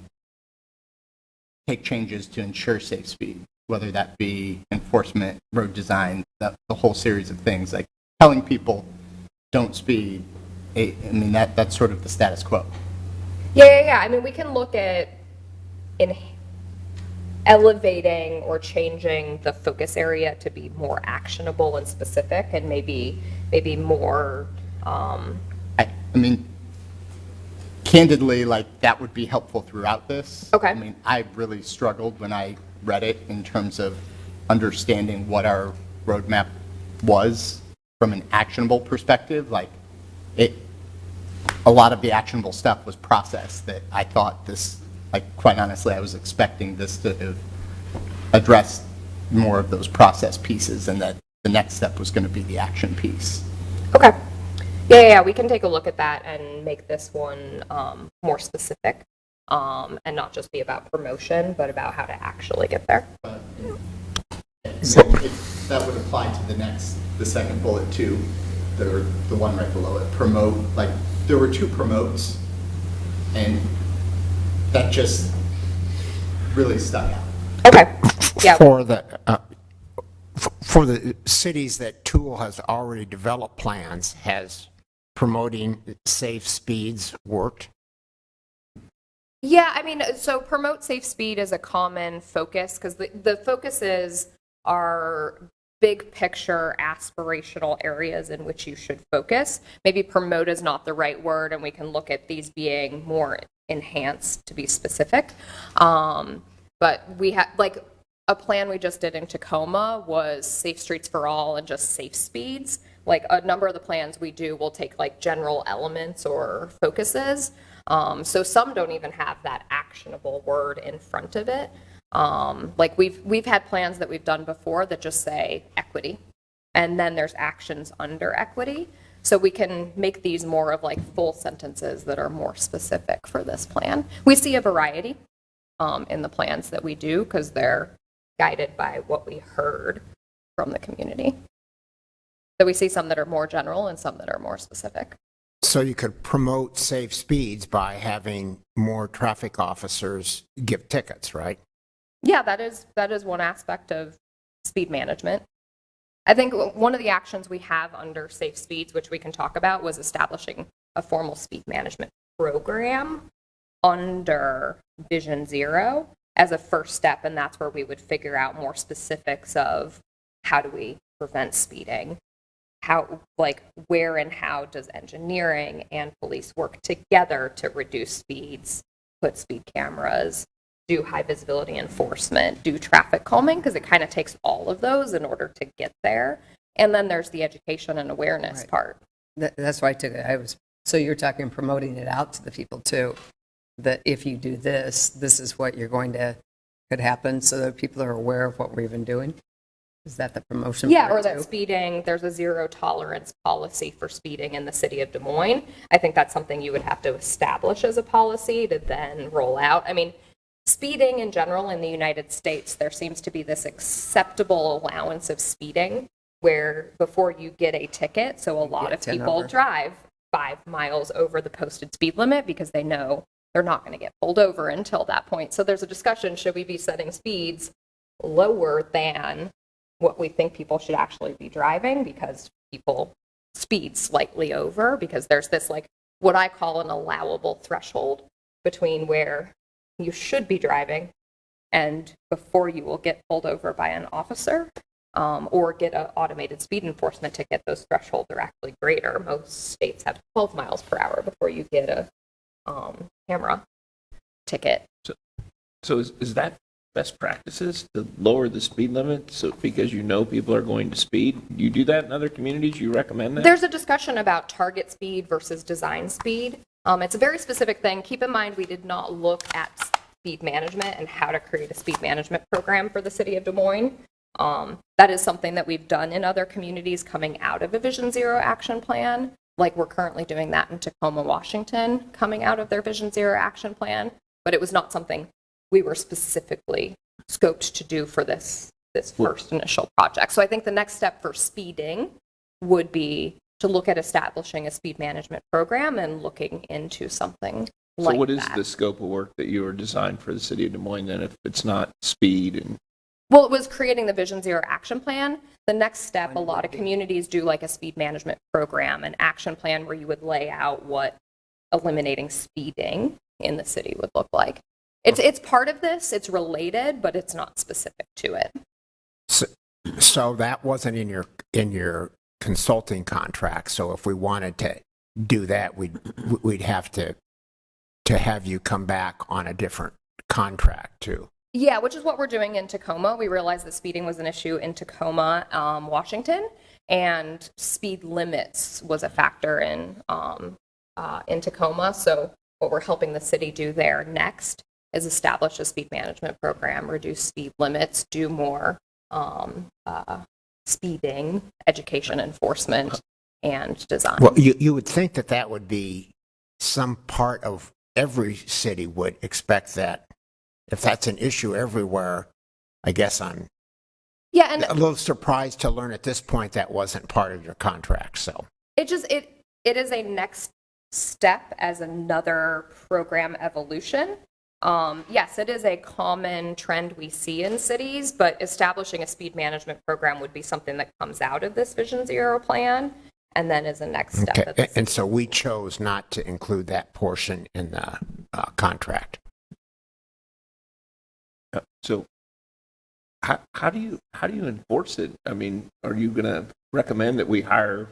Speaker 5: take changes to ensure safe speed, whether that be enforcement, road design, the whole series of things, like telling people don't speed. I mean, that's sort of the status quo.
Speaker 13: Yeah. I mean, we can look at elevating or changing the focus area to be more actionable and specific, and maybe more.
Speaker 5: I mean, candidly, like that would be helpful throughout this.
Speaker 13: Okay.
Speaker 5: I mean, I really struggled when I read it in terms of understanding what our roadmap was from an actionable perspective. Like a lot of the actionable stuff was process that I thought this, like quite honestly, I was expecting this to have addressed more of those process pieces, and that the next step was going to be the action piece.
Speaker 13: Okay. Yeah, we can take a look at that and make this one more specific, and not just be about promotion, but about how to actually get there.
Speaker 5: So that would apply to the second bullet too, or the one right below it, promote. Like there were 2 promotes, and that just really stuck out.
Speaker 13: Okay. Yeah.
Speaker 14: For the cities that Tool has already developed plans, has promoting safe speeds worked?
Speaker 13: Yeah, I mean, so promote safe speed is a common focus because the focuses are big picture aspirational areas in which you should focus. Maybe promote is not the right word, and we can look at these being more enhanced to be specific. But we have, like, a plan we just did in Tacoma was safe streets for all and just safe speeds. Like a number of the plans we do will take like general elements or focuses. So some don't even have that actionable word in front of it. Like we've had plans that we've done before that just say equity, and then there's actions under equity. So we can make these more of like full sentences that are more specific for this plan. We see a variety in the plans that we do because they're guided by what we heard from the community. So we see some that are more general and some that are more specific.
Speaker 14: So you could promote safe speeds by having more traffic officers give tickets, right?
Speaker 13: Yeah, that is one aspect of speed management. I think one of the actions we have under safe speeds, which we can talk about, was establishing a formal speed management program under Vision Zero as a first step, and that's where we would figure out more specifics of how do we prevent speeding, how, like, where and how does engineering and police work together to reduce speeds, put speed cameras, do high visibility enforcement, do traffic calming, because it kind of takes all of those in order to get there. And then there's the education and awareness part.
Speaker 8: That's why I took it. So you're talking promoting it out to the people too, that if you do this, this is what could happen, so that people are aware of what we're even doing. Is that the promotion?
Speaker 13: Yeah,
Speaker 8: part
Speaker 13: or that
Speaker 8: too?
Speaker 13: speeding, there's a zero tolerance policy for speeding in the city of Des Moines. I think that's something you would have to establish as a policy to then roll out. I mean, speeding in general in the United States, there seems to be this acceptable allowance of speeding where before you get a ticket, so a lot of
Speaker 8: 10
Speaker 13: people
Speaker 8: over.
Speaker 13: drive 5 miles over the posted speed limit because they know they're not going to get pulled over until that point. So there's a discussion, should we be setting speeds lower than what we think people should actually be driving because people speed slightly over, because there's this, like, what I call an allowable threshold between where you should be driving and before you will get pulled over by an officer or get an automated speed enforcement ticket. Those thresholds are actually greater. Most states have 12 miles per hour before you get a camera ticket.
Speaker 7: So is that best practices to lower the speed limit? So because you know people are going to speed, you do that in other communities? You recommend that?
Speaker 13: There's a discussion about target speed versus design speed. It's a very specific thing. Keep in mind, we did not look at speed management and how to create a speed management program for the city of Des Moines. That is something that we've done in other communities coming out of a Vision Zero action plan. Like, we're currently doing that in Tacoma, Washington, coming out of their Vision Zero action plan. But it was not something we were specifically scoped to do for this first initial project. So I think the next step for speeding would be to look at establishing a speed management program and looking into something like that.
Speaker 7: So what is the scope of work that you are designed for the city of Des Moines then, if it's not speed and...
Speaker 13: Well, it was creating the Vision Zero action plan. The next step, a lot of communities do like a speed management program, an action plan where you would lay out what eliminating speeding in the city would look like. It's part of this, it's related, but it's not specific to it.
Speaker 14: So that wasn't in your consulting contract. So if we wanted to do that, we'd have to have you come back on a different contract too.
Speaker 13: Yeah, which is what we're doing in Tacoma. We realized that speeding was an issue in Tacoma, Washington, and speed limits was a factor in Tacoma. So what we're helping the city do there next is establish a speed management program, reduce speed limits, do more speeding, education, enforcement, and design.
Speaker 14: Well, you would think that would be some part of every city would expect that. If that's an issue everywhere, I guess I'm a little surprised to learn at this point that wasn't part of your contract. So
Speaker 13: it is a next step as another program evolution. Yes, it is a common trend we see in cities, but establishing a speed management program would be something that comes out of this Vision Zero plan and then is a next step.
Speaker 14: okay. And so we chose not to include that portion in the contract.
Speaker 7: So how do you enforce it? I mean, are you going to recommend that we hire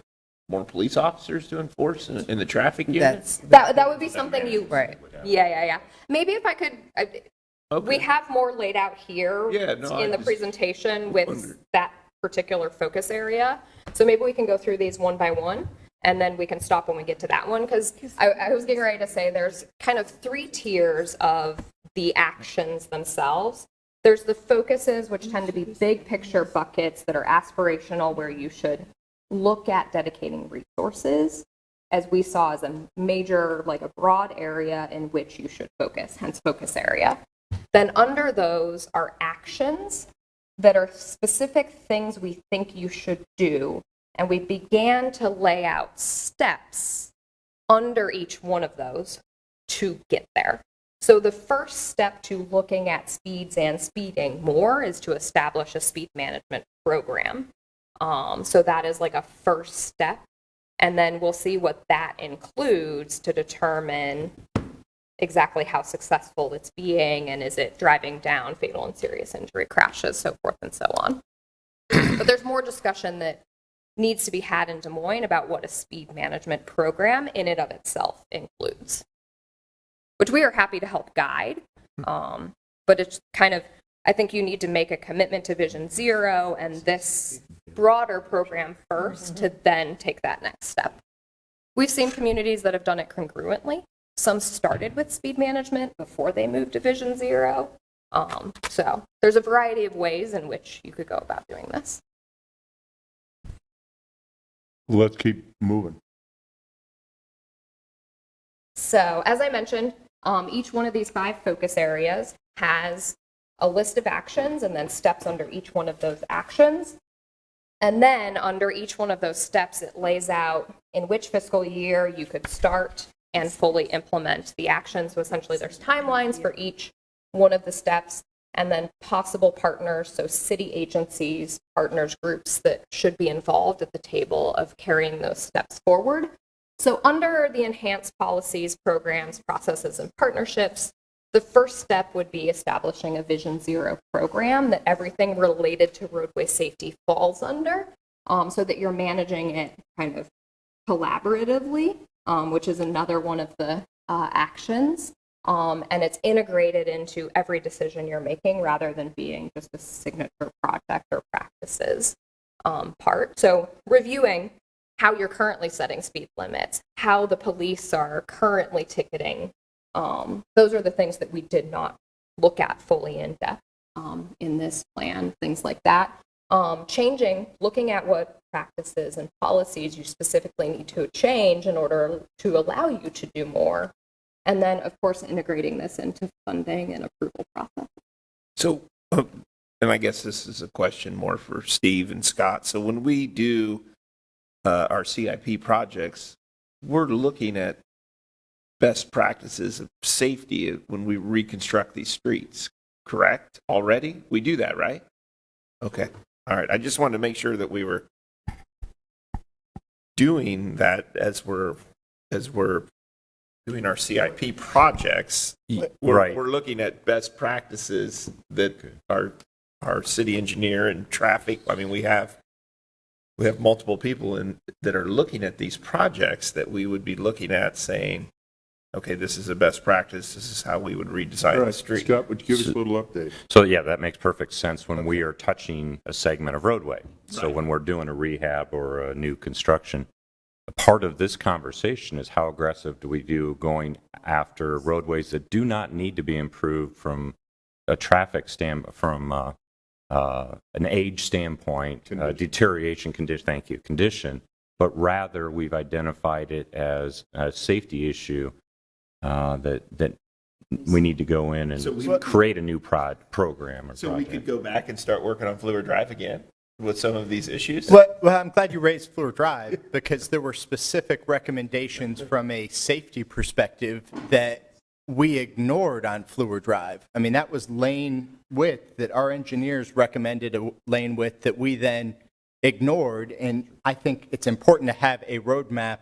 Speaker 7: more police officers to enforce in the traffic unit?
Speaker 13: That would be something you...
Speaker 8: Right.
Speaker 13: Yeah. Maybe if I could...
Speaker 7: Okay.
Speaker 13: We have more laid out here in the presentation with that particular focus area. So maybe we can go through these one by one, and then we can stop when we get to that one. Because I was getting ready to say there's kind of 3 tiers of the actions themselves. There's the focuses, which tend to be big picture buckets that are aspirational, where you should look at dedicating resources, as we saw as a major, like a broad area in which you should focus, hence focus area. Then under those are actions that are specific things we think you should do. And we began to lay out steps under each one of those to get there. So the first step to looking at speeds and speeding more is to establish a speed management program. So that is like a first step. And then we'll see what that includes to determine exactly how successful it's being, and is it driving down fatal and serious injury crashes, so forth and so on. But there's more discussion that needs to be had in Des Moines about what a speed management program in and of itself includes, which we are happy to help guide. But it's kind of, I think you need to make a commitment to Vision Zero and this broader program first to then take that next step. We've seen communities that have done it congruently. Some started with speed management before they moved to Vision Zero. So there's a variety of ways in which you could go about doing this.
Speaker 1: Let's keep moving.
Speaker 13: So as I mentioned, each one of these 5 focus areas has a list of actions and then steps under each one of those actions. And then under each one of those steps, it lays out in which fiscal year you could start and fully implement the actions. So essentially there's timelines for each one of the steps, and then possible partners, so city agencies, partners, groups that should be involved at the table of carrying those steps forward. So under the enhanced policies, programs, processes, and partnerships, the first step would be establishing a Vision Zero program that everything related to roadway safety falls under, so that you're managing it kind of collaboratively, which is another one of the actions. And it's integrated into every decision you're making rather than being just a signature project or practices part. So reviewing how you're currently setting speed limits, how the police are currently ticketing. Those are the things that we did not look at fully in depth in this plan, things like that. Looking at what practices and policies you specifically need to change in order to allow you to do more. And then, of course, integrating this into funding and approval process.
Speaker 7: So, and I guess this is a question more for Steve and Scott. So when we do our CIP projects, we're looking at best practices of safety when we reconstruct these streets, correct? Already? We do that, right? Okay. All right. I just wanted to make sure that we were doing that as we're doing our CIP projects. We're looking at best practices that our city engineer and traffic. I mean, we have multiple people that are looking at these projects that we would be looking at saying, okay, this is a best practice. This is how we would redesign the street.
Speaker 1: Scott, would you give us a little update?
Speaker 6: So yeah, that makes perfect sense when we are touching a segment of roadway. So when we're doing a rehab or a new construction, part of this conversation is how aggressive do we do going after roadways that do not need to be improved from a traffic from an age standpoint, deterioration condition, but rather we've identified it as a safety issue that we need to go in and create a new program.
Speaker 7: So we could go back and start working on Fluor Drive again with some of these issues?
Speaker 5: Well, I'm glad you raised Fluor Drive because there were specific recommendations from a safety perspective that we ignored on Fluor Drive. I mean, that was lane width that our engineers recommended a lane width that we then ignored. And I think it's important to have a roadmap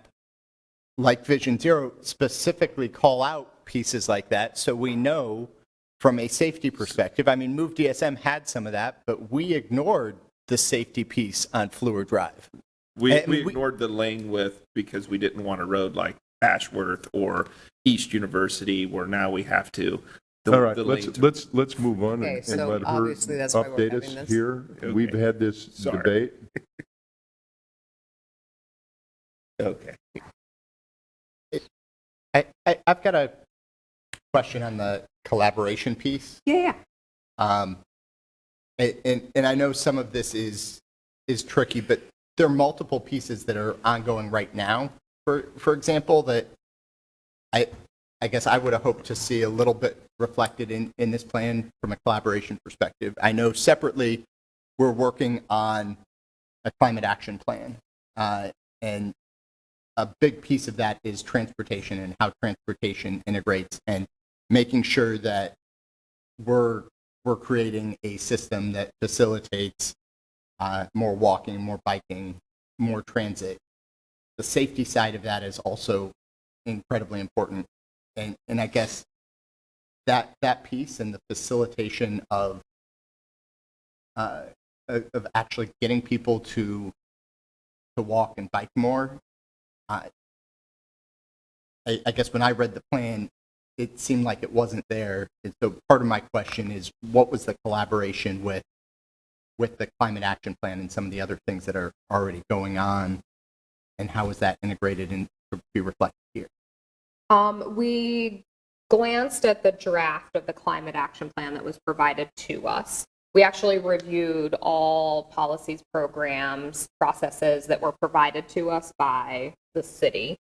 Speaker 5: like Vision Zero specifically call out pieces like that so we know from a safety perspective. I mean, Move DSM had some of that, but we ignored the safety piece on Fluor Drive.
Speaker 7: We ignored the lane width because we didn't want a road like Ashworth or East University where now we have to.
Speaker 1: All right, let's move on
Speaker 8: Okay,
Speaker 1: and
Speaker 8: so
Speaker 1: let her
Speaker 8: obviously that's why we're
Speaker 1: update
Speaker 8: having
Speaker 1: us
Speaker 8: this.
Speaker 1: here.
Speaker 7: Okay.
Speaker 1: We've had this debate.
Speaker 7: Okay.
Speaker 5: I've got a question on the collaboration piece.
Speaker 13: Yeah.
Speaker 5: And I know some of this is tricky, but there are multiple pieces that are ongoing right now. For example, that I guess I would have hoped to see a little bit reflected in this plan from a collaboration perspective. I know separately we're working on a climate action plan, and a big piece of that is transportation and how transportation integrates, and making sure that we're creating a system that facilitates more walking, more biking, more transit. The safety side of that is also incredibly important. And I guess that piece and the facilitation of actually getting people to walk and bike more. I guess when I read the plan, it seemed like it wasn't there. And so part of my question is, what was the collaboration with the climate action plan and some of the other things that are already going on, and how is that integrated and to be reflected here?
Speaker 13: We glanced at the draft of the climate action plan that was provided to us. We actually reviewed all policies, programs, processes that were provided to us by the city.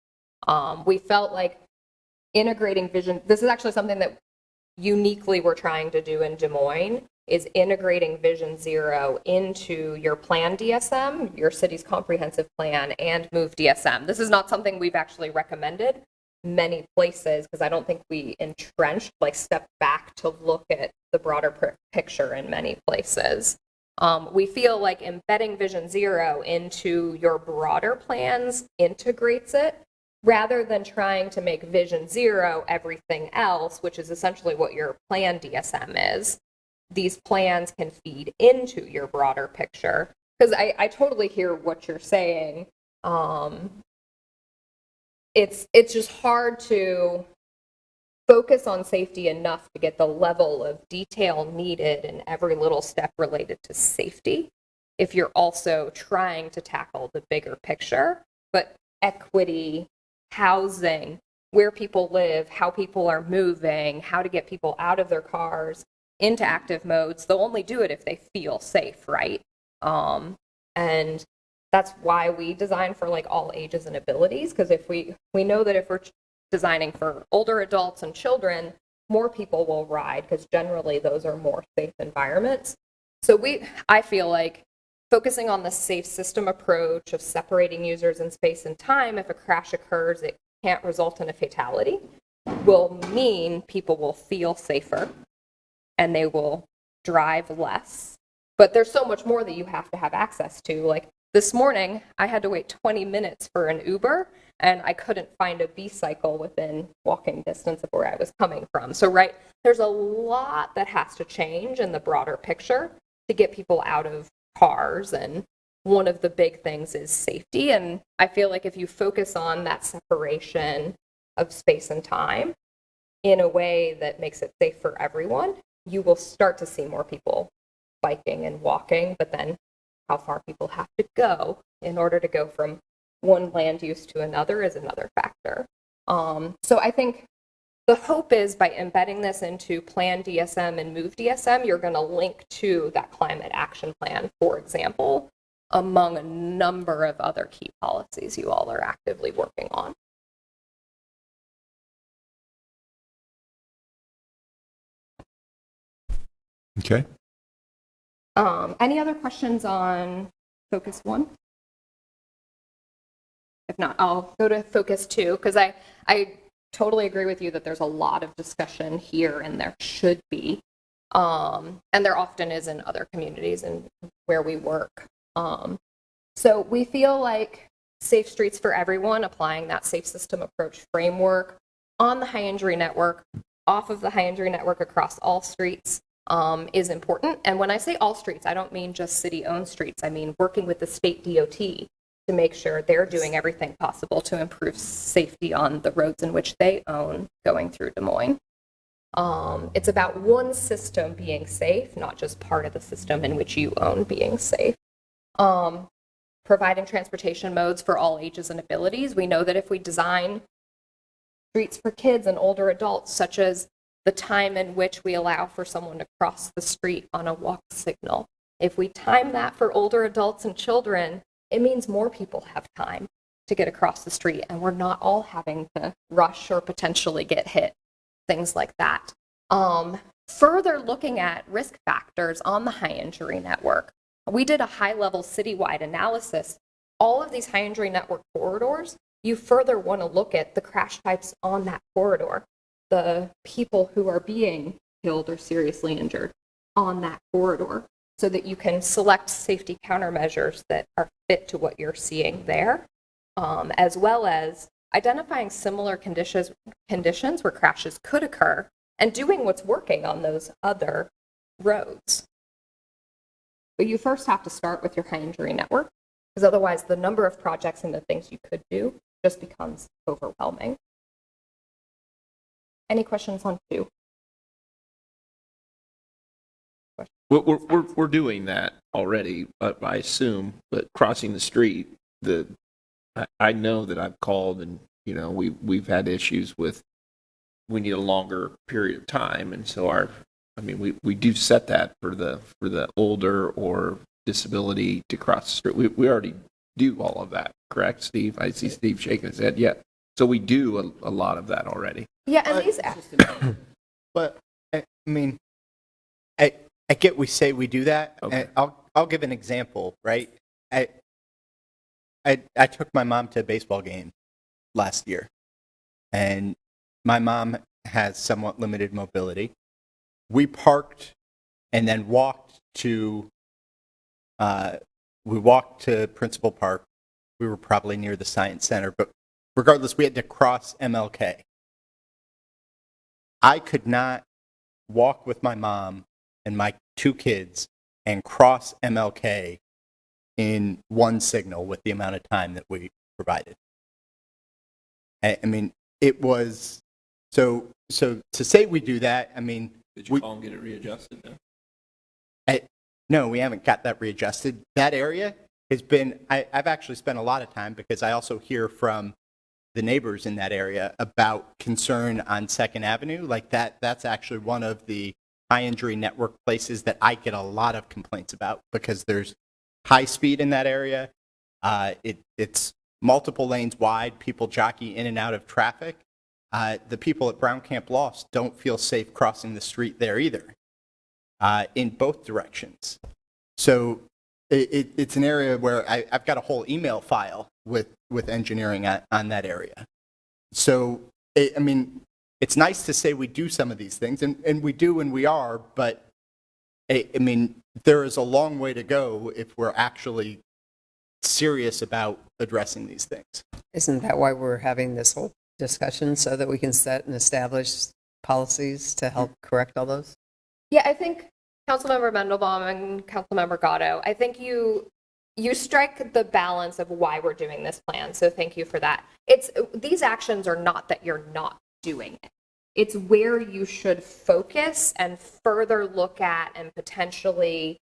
Speaker 13: We felt like integrating vision, this is actually something that uniquely we're trying to do in Des Moines, is integrating Vision Zero into your plan DSM, your city's comprehensive plan, and Move DSM. This is not something we've actually recommended many places, because I don't think we entrenched, like stepped back to look at the broader picture in many places. We feel like embedding Vision Zero into your broader plans integrates it, rather than trying to make Vision Zero everything else, which is essentially what your plan DSM is. These plans can feed into your broader picture. Because I totally hear what you're saying. It's just hard to focus on safety enough to get the level of detail needed in every little step related to safety if you're also trying to tackle the bigger picture. But equity, housing, where people live, how people are moving, how to get people out of their cars into active modes, they'll only do it if they feel safe, right? And that's why we design for like all ages and abilities, because if we know that if we're designing for older adults and children, more people will ride, because generally those are more safe environments. So I feel like focusing on the safe system approach of separating users in space and time, if a crash occurs, it can't result in a fatality, will mean people will feel safer and they will drive less. But there's so much more that you have to have access to. Like this morning, I had to wait 20 minutes for an Uber, and I couldn't find a B-cycle within walking distance of where I was coming from. So, right, there's a lot that has to change in the broader picture to get people out of cars, and one of the big things is safety. And I feel like if you focus on that separation of space and time in a way that makes it safe for everyone, you will start to see more people biking and walking. But then how far people have to go in order to go from one land use to another is another factor. So I think the hope is by embedding this into Plan DSM and Move DSM, you're going to link to that climate action plan, for example, among a number of other key policies you all are actively working on.
Speaker 1: Okay.
Speaker 13: Any other questions on Focus 1? If not, I'll go to Focus 2, because I totally agree with you that there's a lot of discussion here, and there should be. And there often is in other communities and where we work. So we feel like Safe Streets for Everyone, applying that safe system approach framework on the high injury network, off of the high injury network across all streets, is important. And when I say all streets, I don't mean just city-owned streets. I mean working with the state DOT to make sure they're doing everything possible to improve safety on the roads in which they own going through Des Moines. It's about one system being safe, not just part of the system in which you own being safe. Providing transportation modes for all ages and abilities. We know that if we design streets for kids and older adults, such as the time in which we allow for someone to cross the street on a walk signal, if we time that for older adults and children, it means more people have time to get across the street, and we're not all having to rush or potentially get hit, things like that. Further looking at risk factors on the high injury network, we did a high-level citywide analysis. All of these high injury network corridors you further want to look at the crash types on that corridor, the people who are being killed or seriously injured on that corridor, so that you can select safety countermeasures that are fit to what you're seeing there, as well as identifying similar conditions where crashes could occur and doing what's working on those other roads. But you first have to start with your high injury network, because otherwise the number of projects and the things you could do just becomes overwhelming. Any questions on 2?
Speaker 7: We're doing that already, I assume, but crossing the street, I know that I've called and, we've had issues with, we need a longer period of time. And so we do set that for the older or disability to cross the street. We already do all of that, correct, Steve? I see Steve shaking his head. Yeah. So we do a lot of that already.
Speaker 13: Yeah, and these
Speaker 5: But I get we say we do that.
Speaker 7: Okay.
Speaker 5: And I'll give an example, right? I took my mom to a baseball game last year, and my mom has somewhat limited mobility. We parked and then walked to Principal Park. We were probably near the Science Center, but regardless, we had to cross MLK. I could not walk with my mom and my 2 kids and cross MLK in one signal with the amount of time that we provided. It was so to say we do that.
Speaker 7: Did you call and get it readjusted then?
Speaker 5: No, we haven't got that readjusted. That area has been. I've actually spent a lot of time, because I also hear from the neighbors in that area about concern on 2nd Avenue. Like that's actually one of the high injury network places that I get a lot of complaints about, because there's high speed in that area. It's multiple lanes wide. People jockey in and out of traffic. The people at Brown Camp Lofts don't feel safe crossing the street there either, in both directions. So it's an area where I've got a whole email file with engineering on that area. So, it's nice to say we do some of these things, and we do and we are, but there is a long way to go if we're actually serious about addressing these things.
Speaker 8: Isn't that why we're having this whole discussion, so that we can set and establish policies to help correct all those?
Speaker 13: Yeah, I think Councilmember Mendelbaum and Councilmember Gatto, I think you strike the balance of why we're doing this plan. So thank you for that. These actions are not that you're not doing it. It's where you should focus and further look at and potentially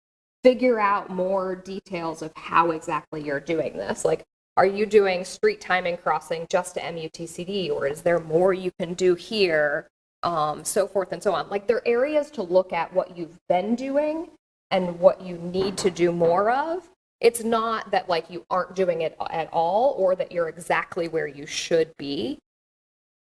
Speaker 13: figure out more details of how exactly you're doing this. Like, are you doing street timing crossing just to MUTCD, or is there more you can do here? So forth and so on. Like, there are areas to look at what you've been doing and what you need to do more of. It's not that like you aren't doing it at all, or that you're exactly where you should be.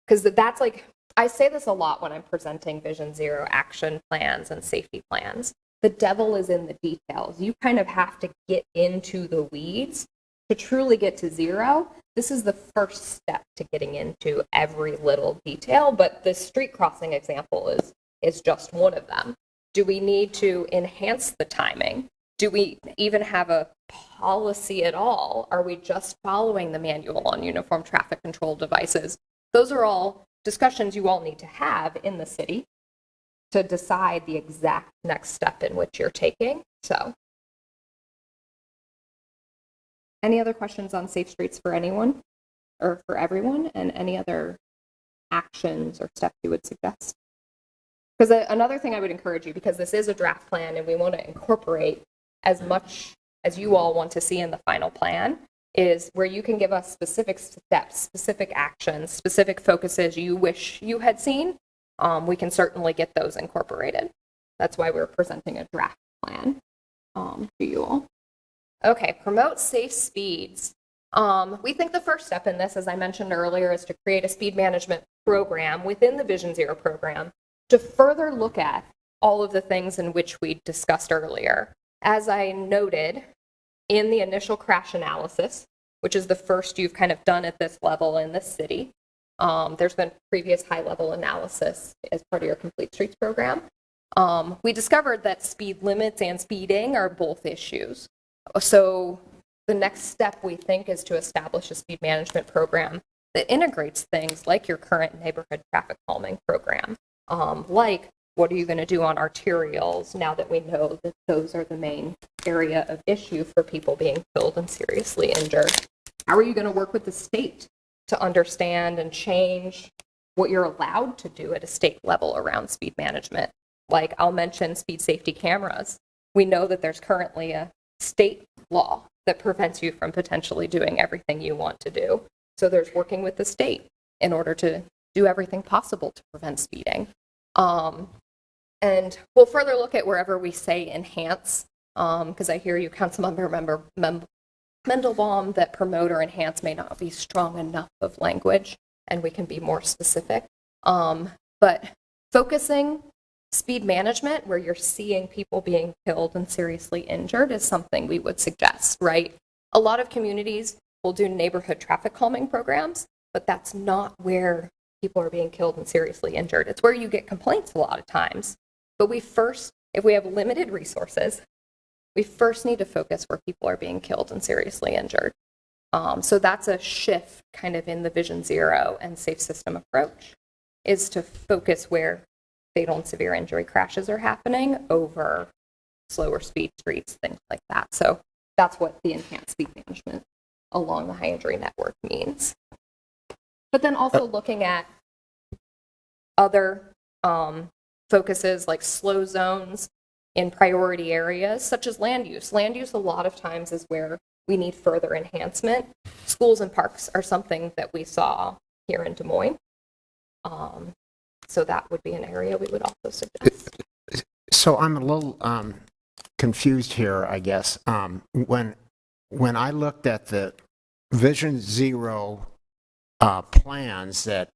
Speaker 13: Because that's like, I say this a lot when I'm presenting Vision Zero action plans and safety plans. The devil is in the details. You kind of have to get into the weeds to truly get to zero. This is the first step to getting into every little detail, but the street crossing example is just one of them. Do we need to enhance the timing? Do we even have a policy at all? Are we just following the manual on uniform traffic control devices? Those are all discussions you all need to have in the city to decide the exact next step in which you're taking. So, any other questions on safe streets for anyone or for everyone, and any other actions or steps you would suggest? Because another thing I would encourage you, because this is a draft plan and we want to incorporate as much as you all want to see in the final plan, is where you can give us specific steps, specific actions, specific focuses you wish you had seen. We can certainly get those incorporated. That's why we're presenting a draft plan to you all. Okay, promote safe speeds. We think the first step in this, as I mentioned earlier, is to create a speed management program within the Vision Zero program to further look at all of the things in which we discussed earlier. As I noted, in the initial crash analysis, which is the first you've kind of done at this level in this city. There's been previous high-level analysis as part of your Complete Streets program. We discovered that speed limits and speeding are both issues. So the next step, we think, is to establish a speed management program that integrates things like your current neighborhood traffic calming program, like what are you going to do on arterials now that we know that those are the main area of issue for people being killed and seriously injured? How are you going to work with the state to understand and change what you're allowed to do at a state level around speed management? Like, I'll mention speed safety cameras. We know that there's currently a state law that prevents you from potentially doing everything you want to do. So there's working with the state in order to do everything possible to prevent speeding. And we'll further look at wherever we say enhance, because I hear you, Councilmember Mendelbaum, that promote or enhance may not be strong enough of language, and we can be more specific. But focusing speed management where you're seeing people being killed and seriously injured is something we would suggest, right? A lot of communities will do neighborhood traffic calming programs, but that's not where people are being killed and seriously injured. It's where you get complaints a lot of times. But if we have limited resources, we first need to focus where people are being killed and seriously injured. So that's a shift kind of in the Vision Zero and safe system approach, is to focus where fatal and severe injury crashes are happening over slower speed streets, things like that. So that's what the enhanced speed management along the high injury network means. But then also looking at other focuses like slow zones in priority areas, such as land use. Land use a lot of times is where we need further enhancement. Schools and parks are something that we saw here in Des Moines. So that would be an area we would also suggest.
Speaker 14: So I'm a little confused here, I guess. When I looked at the Vision Zero plans that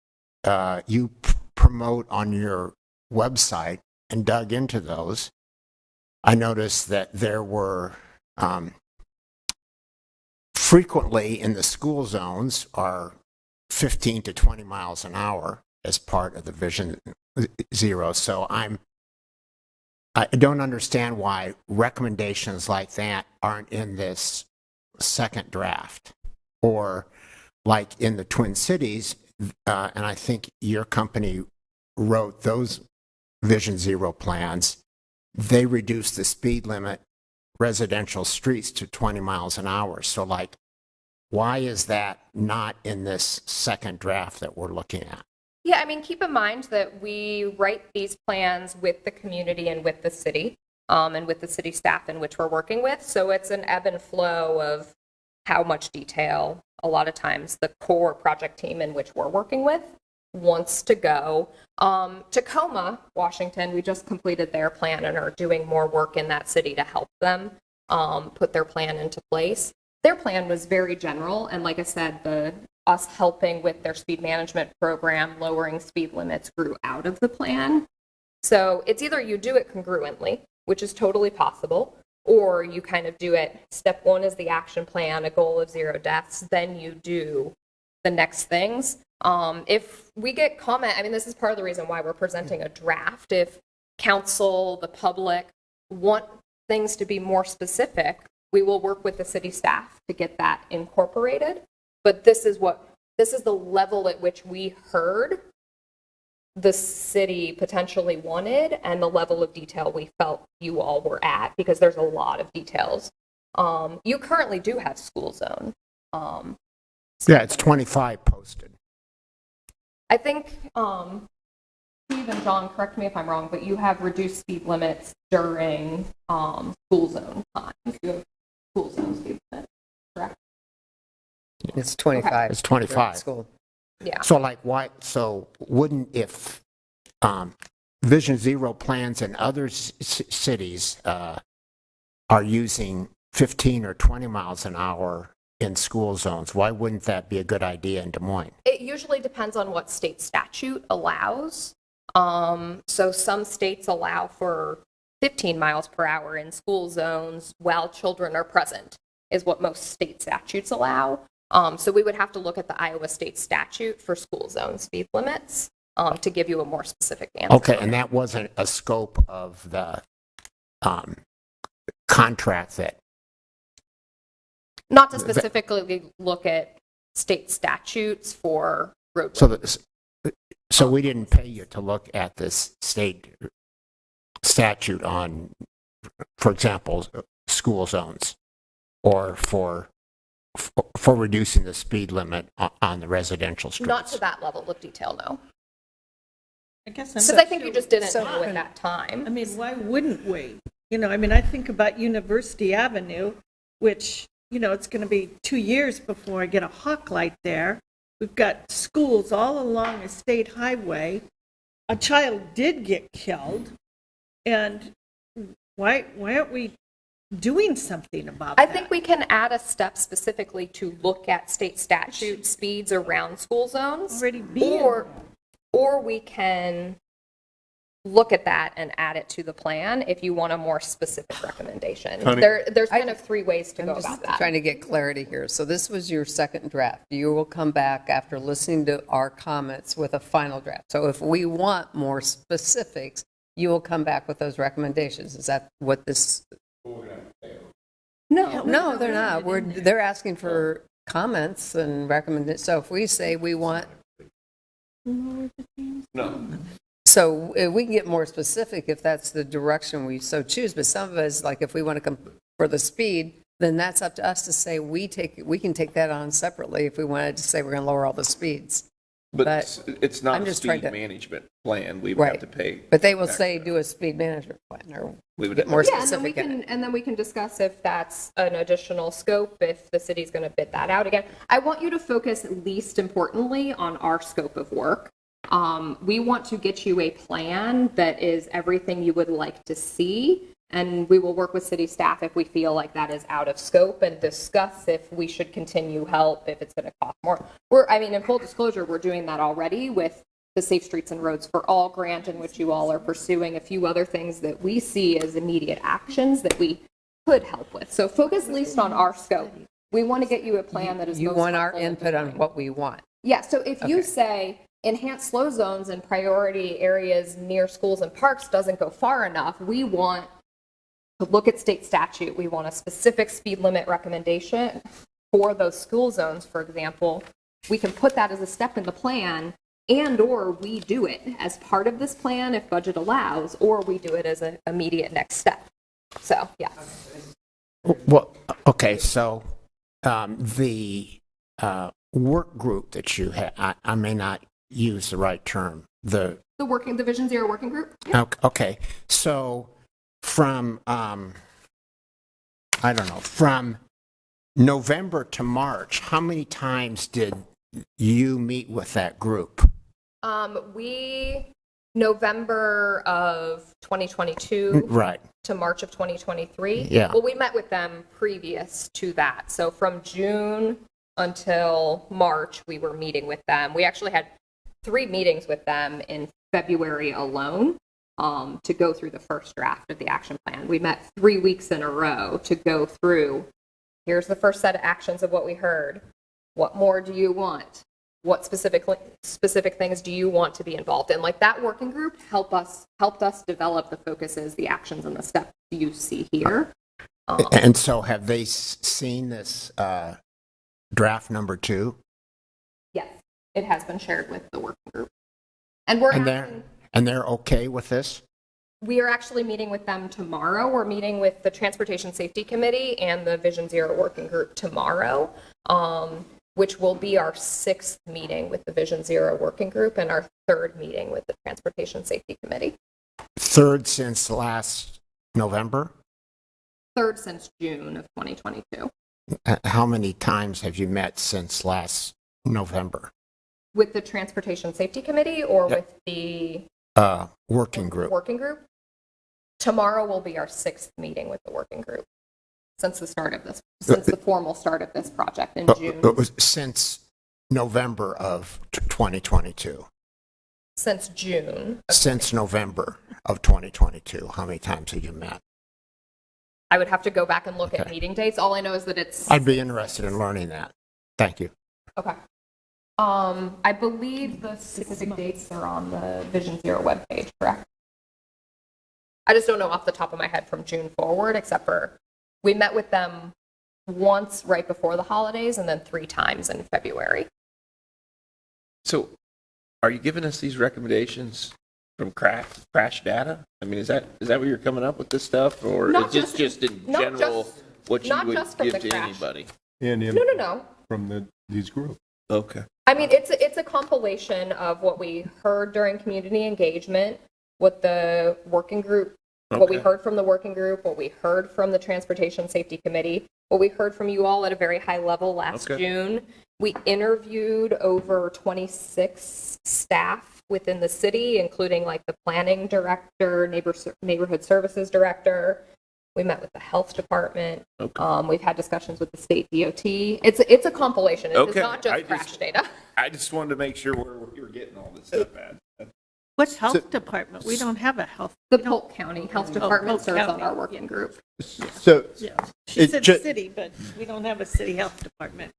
Speaker 14: you promote on your website and dug into those, I noticed that there were frequently in the school zones are 15 to 20 miles an hour as part of the Vision Zero. So I don't understand why recommendations like that aren't in this second draft. Or like in the Twin Cities, and I think your company wrote those Vision Zero plans, they reduced the speed limit residential streets to 20 miles an hour. So like, why is that not in this second draft that we're looking at?
Speaker 13: Yeah, I mean, keep in mind that we write these plans with the community and with the city, and with the city staff in which we're working with. So it's an ebb and flow of how much detail a lot of times the core project team in which we're working with wants to go. Tacoma, Washington, we just completed their plan and are doing more work in that city to help them put their plan into place. Their plan was very general, and like I said, us helping with their speed management program, lowering speed limits, grew out of the plan. So it's either you do it congruently, which is totally possible, or you kind of do it, step one is the action plan, a goal of 0 deaths, then you do the next things. If we get comment, I mean, this is part of the reason why we're presenting a draft. If council, the public want things to be more specific, we will work with the city staff to get that incorporated. But this is the level at which we heard the city potentially wanted and the level of detail we felt you all were at, because there's a lot of details. You currently do have school zone.
Speaker 14: Yeah, it's 25 posted.
Speaker 13: I think, Steve and John, correct me if I'm wrong, but you have reduced speed limits during school zone times. You have school zone speed limits, correct?
Speaker 8: It's 25.
Speaker 13: Okay.
Speaker 14: It's 25.
Speaker 8: School.
Speaker 13: Yeah.
Speaker 14: So like why, so wouldn't if Vision Zero plans in other cities are using 15 or 20 miles an hour in school zones, why wouldn't that be a good idea in Des Moines?
Speaker 13: It usually depends on what state statute allows. So some states allow for 15 miles per hour in school zones while children are present, is what most state statutes allow. So we would have to look at the Iowa State statute for school zone speed limits to give you a more specific answer.
Speaker 14: Okay, and that wasn't a scope of the contract that,
Speaker 13: Not to specifically look at state statutes for road.
Speaker 14: so we didn't pay you to look at this state statute on, for example, school zones, or for reducing the speed limit on the residential streets.
Speaker 13: Not to that level of detail, no.
Speaker 9: I guess I'm
Speaker 13: Because
Speaker 9: not
Speaker 13: I think
Speaker 9: sure-
Speaker 13: you just didn't know at that time.
Speaker 9: I mean, why wouldn't we? You know, I mean, I think about University Avenue, which, you know, it's going to be 2 years before I get a hawk light there. We've got schools all along a state highway. A child did get killed. And why aren't we doing something about
Speaker 13: I
Speaker 9: that?
Speaker 13: think we can add a step specifically to look at state statute speeds around school zones.
Speaker 9: Already being
Speaker 13: Or we can look at that and add it to the plan if you want a more specific recommendation.
Speaker 1: Connie?
Speaker 13: There's kind of 3 ways to go
Speaker 8: I'm
Speaker 13: about
Speaker 8: just
Speaker 13: that.
Speaker 8: trying to get clarity here. So this was your second draft. You will come back after listening to our comments with a final draft. So if we want more specifics, you will come back with those recommendations. Is that what this? No, they're not. They're asking for comments and recommendations. So if we say we want.
Speaker 7: No.
Speaker 8: So we can get more specific if that's the direction we so choose, but some of us, like if we want to come for the speed, then that's up to us to say we can take that on separately if we wanted to say we're going to lower all the speeds.
Speaker 7: But it's
Speaker 8: I'm
Speaker 7: not a
Speaker 8: just trying
Speaker 7: speed
Speaker 8: to-
Speaker 7: management plan. We would have
Speaker 8: Right.
Speaker 7: to pay.
Speaker 8: But they will say do a speed management plan or
Speaker 7: We would
Speaker 8: get more
Speaker 13: Yeah, and then we
Speaker 8: specific in it.
Speaker 13: can, and then we can discuss if that's an additional scope, if the city's going to bid that out again. I want you to focus least importantly on our scope of work. We want to get you a plan that is everything you would like to see, and we will work with city staff if we feel like that is out of scope and discuss if we should continue help, if it's going to cost more. In full disclosure, we're doing that already with the Safe Streets and Roads for All grant, in which you all are pursuing a few other things that we see as immediate actions that we could help with. So focus least on our scope. We want to get you a plan that is
Speaker 8: You
Speaker 13: most
Speaker 8: want our
Speaker 13: helpful in
Speaker 8: input on
Speaker 13: doing.
Speaker 8: what we want.
Speaker 13: Yeah, so if you
Speaker 8: Okay.
Speaker 13: say enhance slow zones in priority areas near schools and parks doesn't go far enough, we want to look at state statute. We want a specific speed limit recommendation for those school zones, for example. We can put that as a step in the plan, and or we do it as part of this plan if budget allows, or we do it as an immediate next step. So, yeah.
Speaker 14: well, okay, so the work group that you had, I may not use the right term,
Speaker 13: The Vision Zero working group?
Speaker 14: okay, so from, I don't know, from November to March, how many times did you meet with that group?
Speaker 13: November of 2022
Speaker 14: Right.
Speaker 13: to March of 2023.
Speaker 14: Yeah.
Speaker 13: Well, we met with them previous to that. So from June until March, we were meeting with them. We actually had 3 meetings with them in February alone to go through the first draft of the action plan. We met 3 weeks in a row to go through, here's the first set of actions of what we heard. What more do you want? What specific things do you want to be involved in? Like that working group helped us develop the focuses, the actions, and the steps you see here.
Speaker 14: And so have they seen this draft number 2?
Speaker 13: Yes, it has been shared with the working group. And we're
Speaker 14: And they're okay with this?
Speaker 13: We are actually meeting with them tomorrow. We're meeting with the Transportation Safety Committee and the Vision Zero working group tomorrow, which will be our 6th meeting with the Vision Zero working group and our 3rd meeting with the Transportation Safety Committee.
Speaker 14: 3rd since last November?
Speaker 13: 3rd since June of 2022.
Speaker 14: How many times have you met since last November?
Speaker 13: With the Transportation Safety Committee or with the
Speaker 14: working group?
Speaker 13: Working group. Tomorrow will be our 6th meeting with the working group since the formal start of this project in June.
Speaker 14: It was since November of 2022.
Speaker 13: Since June.
Speaker 14: Since November of 2022, how many times have you met?
Speaker 13: I would have to go back and look at meeting dates. All I know is that it's.
Speaker 14: I'd be interested in learning that. Thank you.
Speaker 13: Okay. I believe the specific dates are on the Vision Zero webpage, correct? I just don't know off the top of my head from June forward, except for we met with them once right before the holidays and then 3 times in February.
Speaker 7: So are you giving us these recommendations from crash data? I mean, is that where you're coming up with this stuff, or
Speaker 13: Not
Speaker 7: is this just in general what you
Speaker 13: not
Speaker 7: would
Speaker 13: just from
Speaker 7: give
Speaker 13: the
Speaker 7: to
Speaker 13: crash.
Speaker 7: anybody?
Speaker 1: And
Speaker 13: No.
Speaker 1: from these groups.
Speaker 7: Okay.
Speaker 13: I mean, it's a compilation of what we heard during community engagement, what the working group, what we
Speaker 7: Okay.
Speaker 13: heard from the working group, what we heard from the Transportation Safety Committee, what we heard from you all at a very high level last
Speaker 7: Okay.
Speaker 13: June. We interviewed over 26 staff within the city, including like the planning director, neighborhood services director. We met with the health department.
Speaker 7: Okay.
Speaker 13: We've had discussions with the state DOT. It's a compilation. It's
Speaker 7: Okay.
Speaker 13: not just crash data.
Speaker 7: I just wanted to make sure where you were getting all this stuff at.
Speaker 9: What health department? We don't have a health.
Speaker 13: The Polk County Health Department
Speaker 9: Polk
Speaker 13: serves on
Speaker 9: County.
Speaker 13: our working group.
Speaker 5: So
Speaker 9: Yeah. She
Speaker 5: It
Speaker 9: said
Speaker 5: ju-
Speaker 9: city, but we don't have a city health department.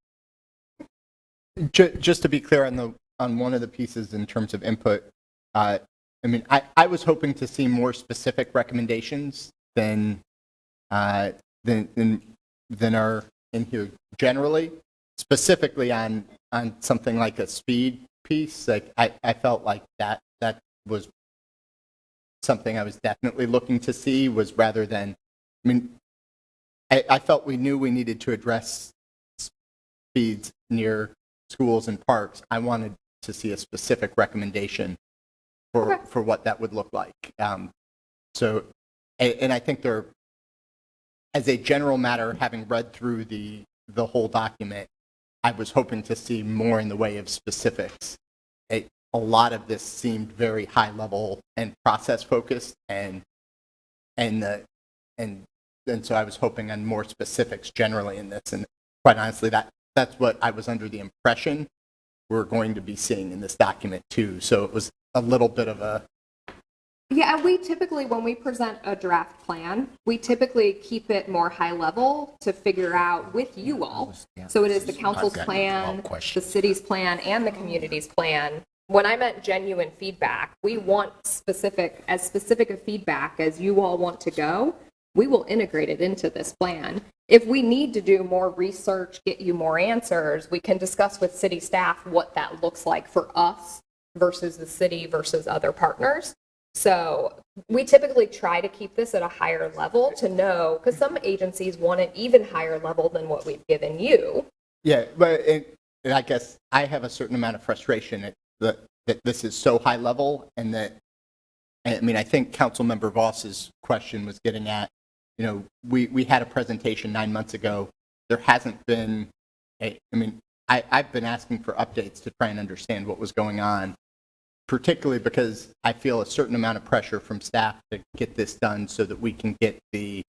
Speaker 5: just to be clear on one of the pieces in terms of input, I mean, I was hoping to see more specific recommendations than are in here generally, specifically on something like a speed piece. Like I felt like that was something I was definitely looking to see, was rather than, I mean, I felt we knew we needed to address speeds near schools and parks. I wanted to see a specific recommendation for what that would look like. So, and I think there, as a general matter, having read through the whole document, I was hoping to see more in the way of specifics. A lot of this seemed very high level and process focused, and so I was hoping on more specifics generally in this. And quite honestly, that's what I was under the impression we're going to be seeing in this document too. So it was a little bit of a.
Speaker 13: Yeah, and we typically, when we present a draft plan, we typically keep it more high level to figure out with you all. So it is the council's plan, the city's plan, and the community's plan. When I meant genuine feedback, we want specific a feedback as you all want to go. We will integrate it into this plan. If we need to do more research, get you more answers, we can discuss with city staff what that looks like for us versus the city versus other partners. So we typically try to keep this at a higher level to know, because some agencies want it even higher level than what we've given you.
Speaker 5: Yeah, but I guess I have a certain amount of frustration that this is so high level, and that, I mean, I think Councilmember Voss's question was getting at, you know, we had a presentation 9 months ago. There hasn't been I've been asking for updates to try and understand what was going on, particularly because I feel a certain amount of pressure from staff to get this done so that we can get the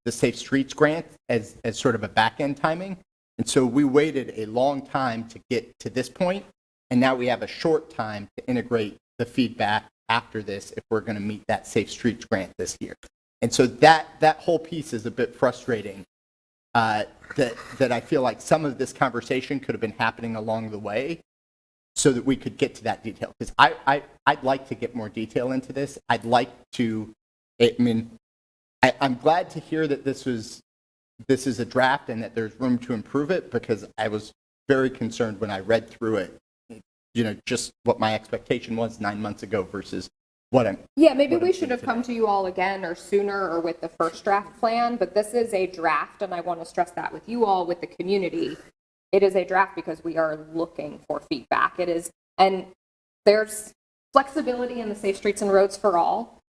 Speaker 5: Safe Streets grant as sort of a back-end timing. And so we waited a long time to get to this point, and now we have a short time to integrate the feedback after this if we're going to meet that Safe Streets grant this year. And so that whole piece is a bit frustrating, that I feel like some of this conversation could have been happening along the way so that we could get to that detail. Because I'd like to get more detail into this. I'd like to, I'm glad to hear that this is a draft and that there's room to improve it, because I was very concerned when I read through it, you know, just what my expectation was 9 months ago versus what I'm.
Speaker 13: Yeah, maybe we should have come to you all again or sooner or with the first draft plan, but this is a draft, and I want to stress that with you all, with the community. It is a draft because we are looking for feedback. It is, and there's flexibility in the Safe Streets and Roads for All.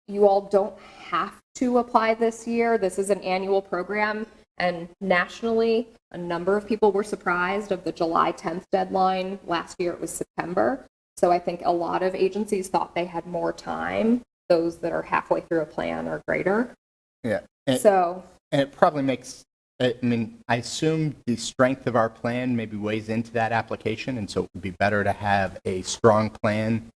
Speaker 13: You all don't have to apply this year. This is an annual program, and nationally, a number of people were surprised of the July 10th deadline. Last year, it was September. So I think a lot of agencies thought they had more time. Those that are halfway through a plan or greater.
Speaker 5: Yeah.
Speaker 13: And
Speaker 5: it probably makes, I assume the strength of our plan maybe weighs into that application, and so it would be better to have a strong plan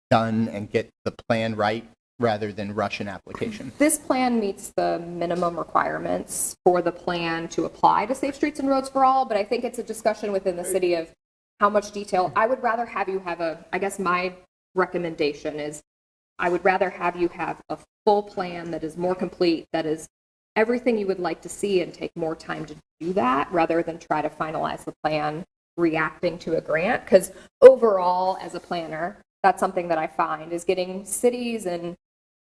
Speaker 5: done and get the plan right rather than rush an application.
Speaker 13: This plan meets the minimum requirements for the plan to apply to Safe Streets and Roads for All, but I think it's a discussion within the city of how much detail. I would rather have you have I guess my recommendation is I would rather have you have a full plan that is more complete, that is everything you would like to see, and take more time to do that rather than try to finalize the plan reacting to a grant. Because overall, as a planner, that's something that I find is getting cities and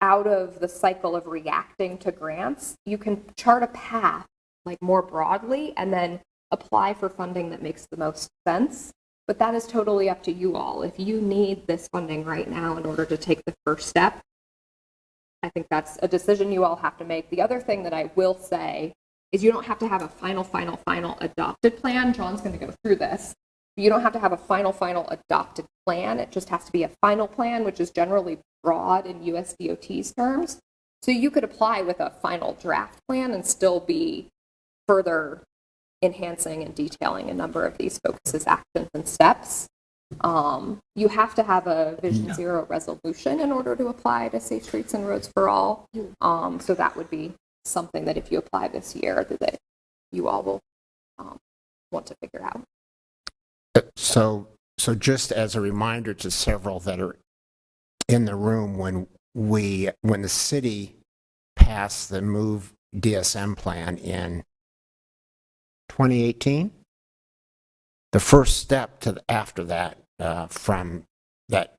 Speaker 13: out of the cycle of reacting to grants. You can chart a path like more broadly and then apply for funding that makes the most sense. But that is totally up to you all. If you need this funding right now in order to take the first step, I think that's a decision you all have to make. The other thing that I will say is you don't have to have a final adopted plan. John's going to go through this. You don't have to have a final adopted plan. It just has to be a final plan, which is generally broad in USDOT's terms. So you could apply with a final draft plan and still be further enhancing and detailing a number of these focuses, actions, and steps. You have to have a Vision Zero resolution in order to apply to Safe Streets and Roads for All. So that would be something that if you apply this year that you all will want to figure out.
Speaker 14: So just as a reminder to several that are in the room, when the city passed the MOVE DSM plan in 2018, the first step after that from that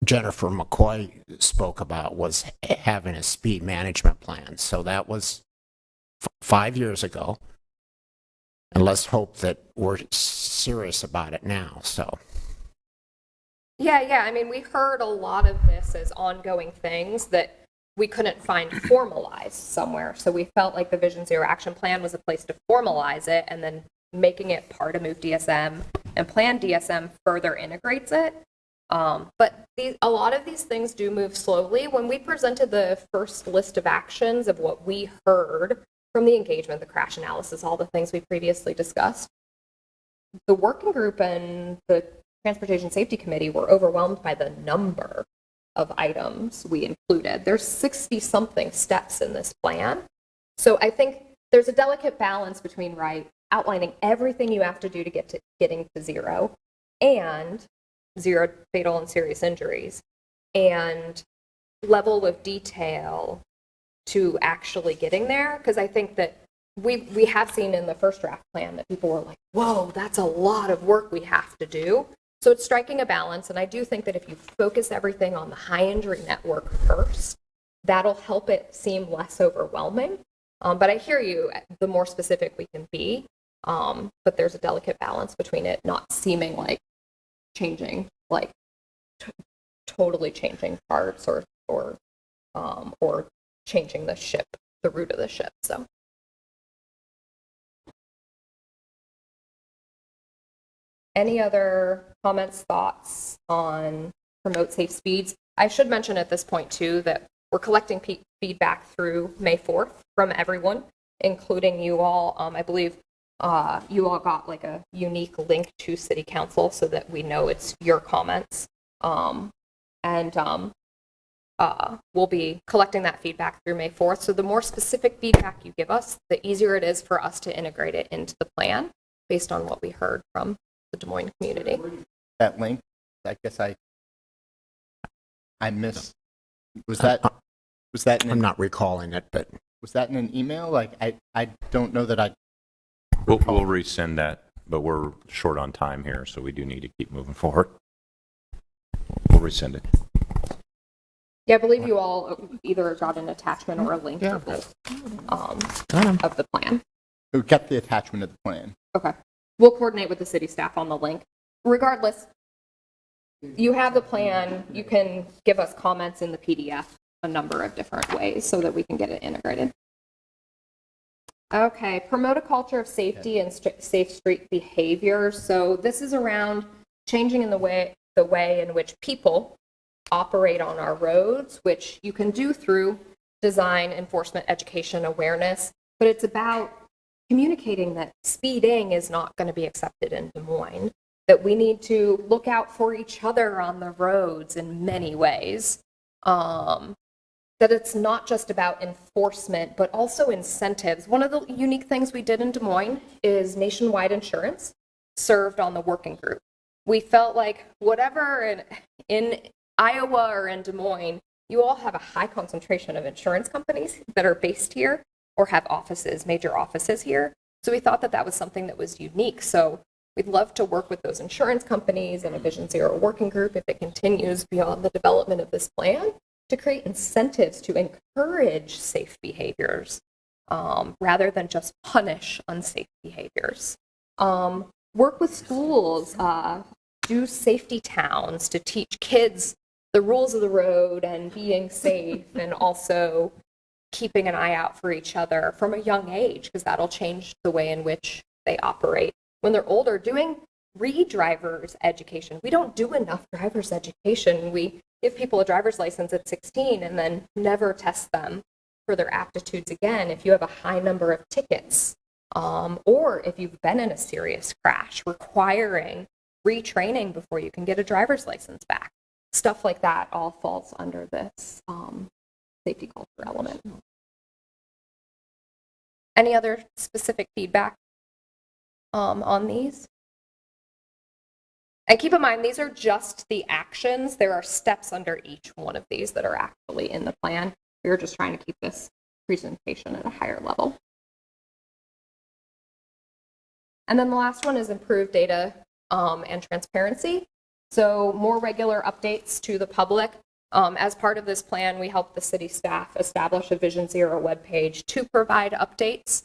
Speaker 14: Jennifer McCoy spoke about was having a speed management plan. So that was 5 years ago. And let's hope that we're serious about it now. So.
Speaker 13: Yeah. I mean, we heard a lot of this as ongoing things that we couldn't find formalized somewhere. So we felt like the Vision Zero Action Plan was a place to formalize it, and then making it part of MOVE DSM and Plan DSM further integrates it. But a lot of these things do move slowly. When we presented the first list of actions of what we heard from the engagement, the crash analysis, all the things we previously discussed, the working group and the Transportation Safety Committee were overwhelmed by the number of items we included. There's 60-something steps in this plan. So I think there's a delicate balance between, outlining everything you have to do to getting to zero, and zero fatal and serious injuries, and level of detail to actually getting there. Because I think that we have seen in the first draft plan that people were like, whoa, that's a lot of work we have to do. So it's striking a balance, and I do think that if you focus everything on the high injury network first, that'll help it seem less overwhelming. But I hear you, the more specific we can be, but there's a delicate balance between it not seeming like changing, like totally changing parts or changing the route of the ship. So. Any other comments, thoughts on promote safe speeds? I should mention at this point too that we're collecting feedback through May 4th from everyone, including you all. I believe you all got like a unique link to City Council so that we know it's your comments. We'll be collecting that feedback through May 4th. So the more specific feedback you give us, the easier it is for us to integrate it into the plan based on what we heard from the Des Moines community.
Speaker 5: That link, I guess I missed. Was that
Speaker 14: I'm not recalling it, but
Speaker 5: was that in an email? Like I don't know that I.
Speaker 6: We'll resend that, but we're short on time here, so we do need to keep moving forward. We'll resend it.
Speaker 13: Yeah, I believe you all either got an attachment or a link of the plan.
Speaker 5: We got the attachment of the plan.
Speaker 13: Okay. We'll coordinate with the city staff on the link. Regardless, you have the plan. You can give us comments in the PDF a number of different ways so that we can get it integrated. Okay, promote a culture of safety and safe street behavior. So this is around changing in the way in which people operate on our roads, which you can do through design, enforcement, education, awareness, but it's about communicating that speeding is not going to be accepted in Des Moines, that we need to look out for each other on the roads in many ways. that it's not just about enforcement, but also incentives. One of the unique things we did in Des Moines is nationwide insurance served on the working group. We felt like whatever in Iowa or in Des Moines, you all have a high concentration of insurance companies that are based here or have offices, major offices here. So we thought that that was something that was unique. So we'd love to work with those insurance companies and a Vision Zero working group if it continues beyond the development of this plan to create incentives to encourage safe behaviors rather than just punish unsafe behaviors. Work with schools, do safety towns to teach kids the rules of the road and being safe and also keeping an eye out for each other from a young age, because that'll change the way in which they operate. When they're older, doing re-driver's education. We don't do enough driver's education. We give people a driver's license at 16 and then never test them for their aptitudes again if you have a high number of tickets, or if you've been in a serious crash, requiring retraining before you can get a driver's license back. Stuff like that all falls under this safety culture element. Any other specific feedback on these? And keep in mind, these are just the actions. There are steps under each one of these that are actually in the plan. We're just trying to keep this presentation at a higher level. And then the last one is improved data and transparency. So more regular updates to the public. As part of this plan, we help the city staff establish a Vision Zero webpage to provide updates.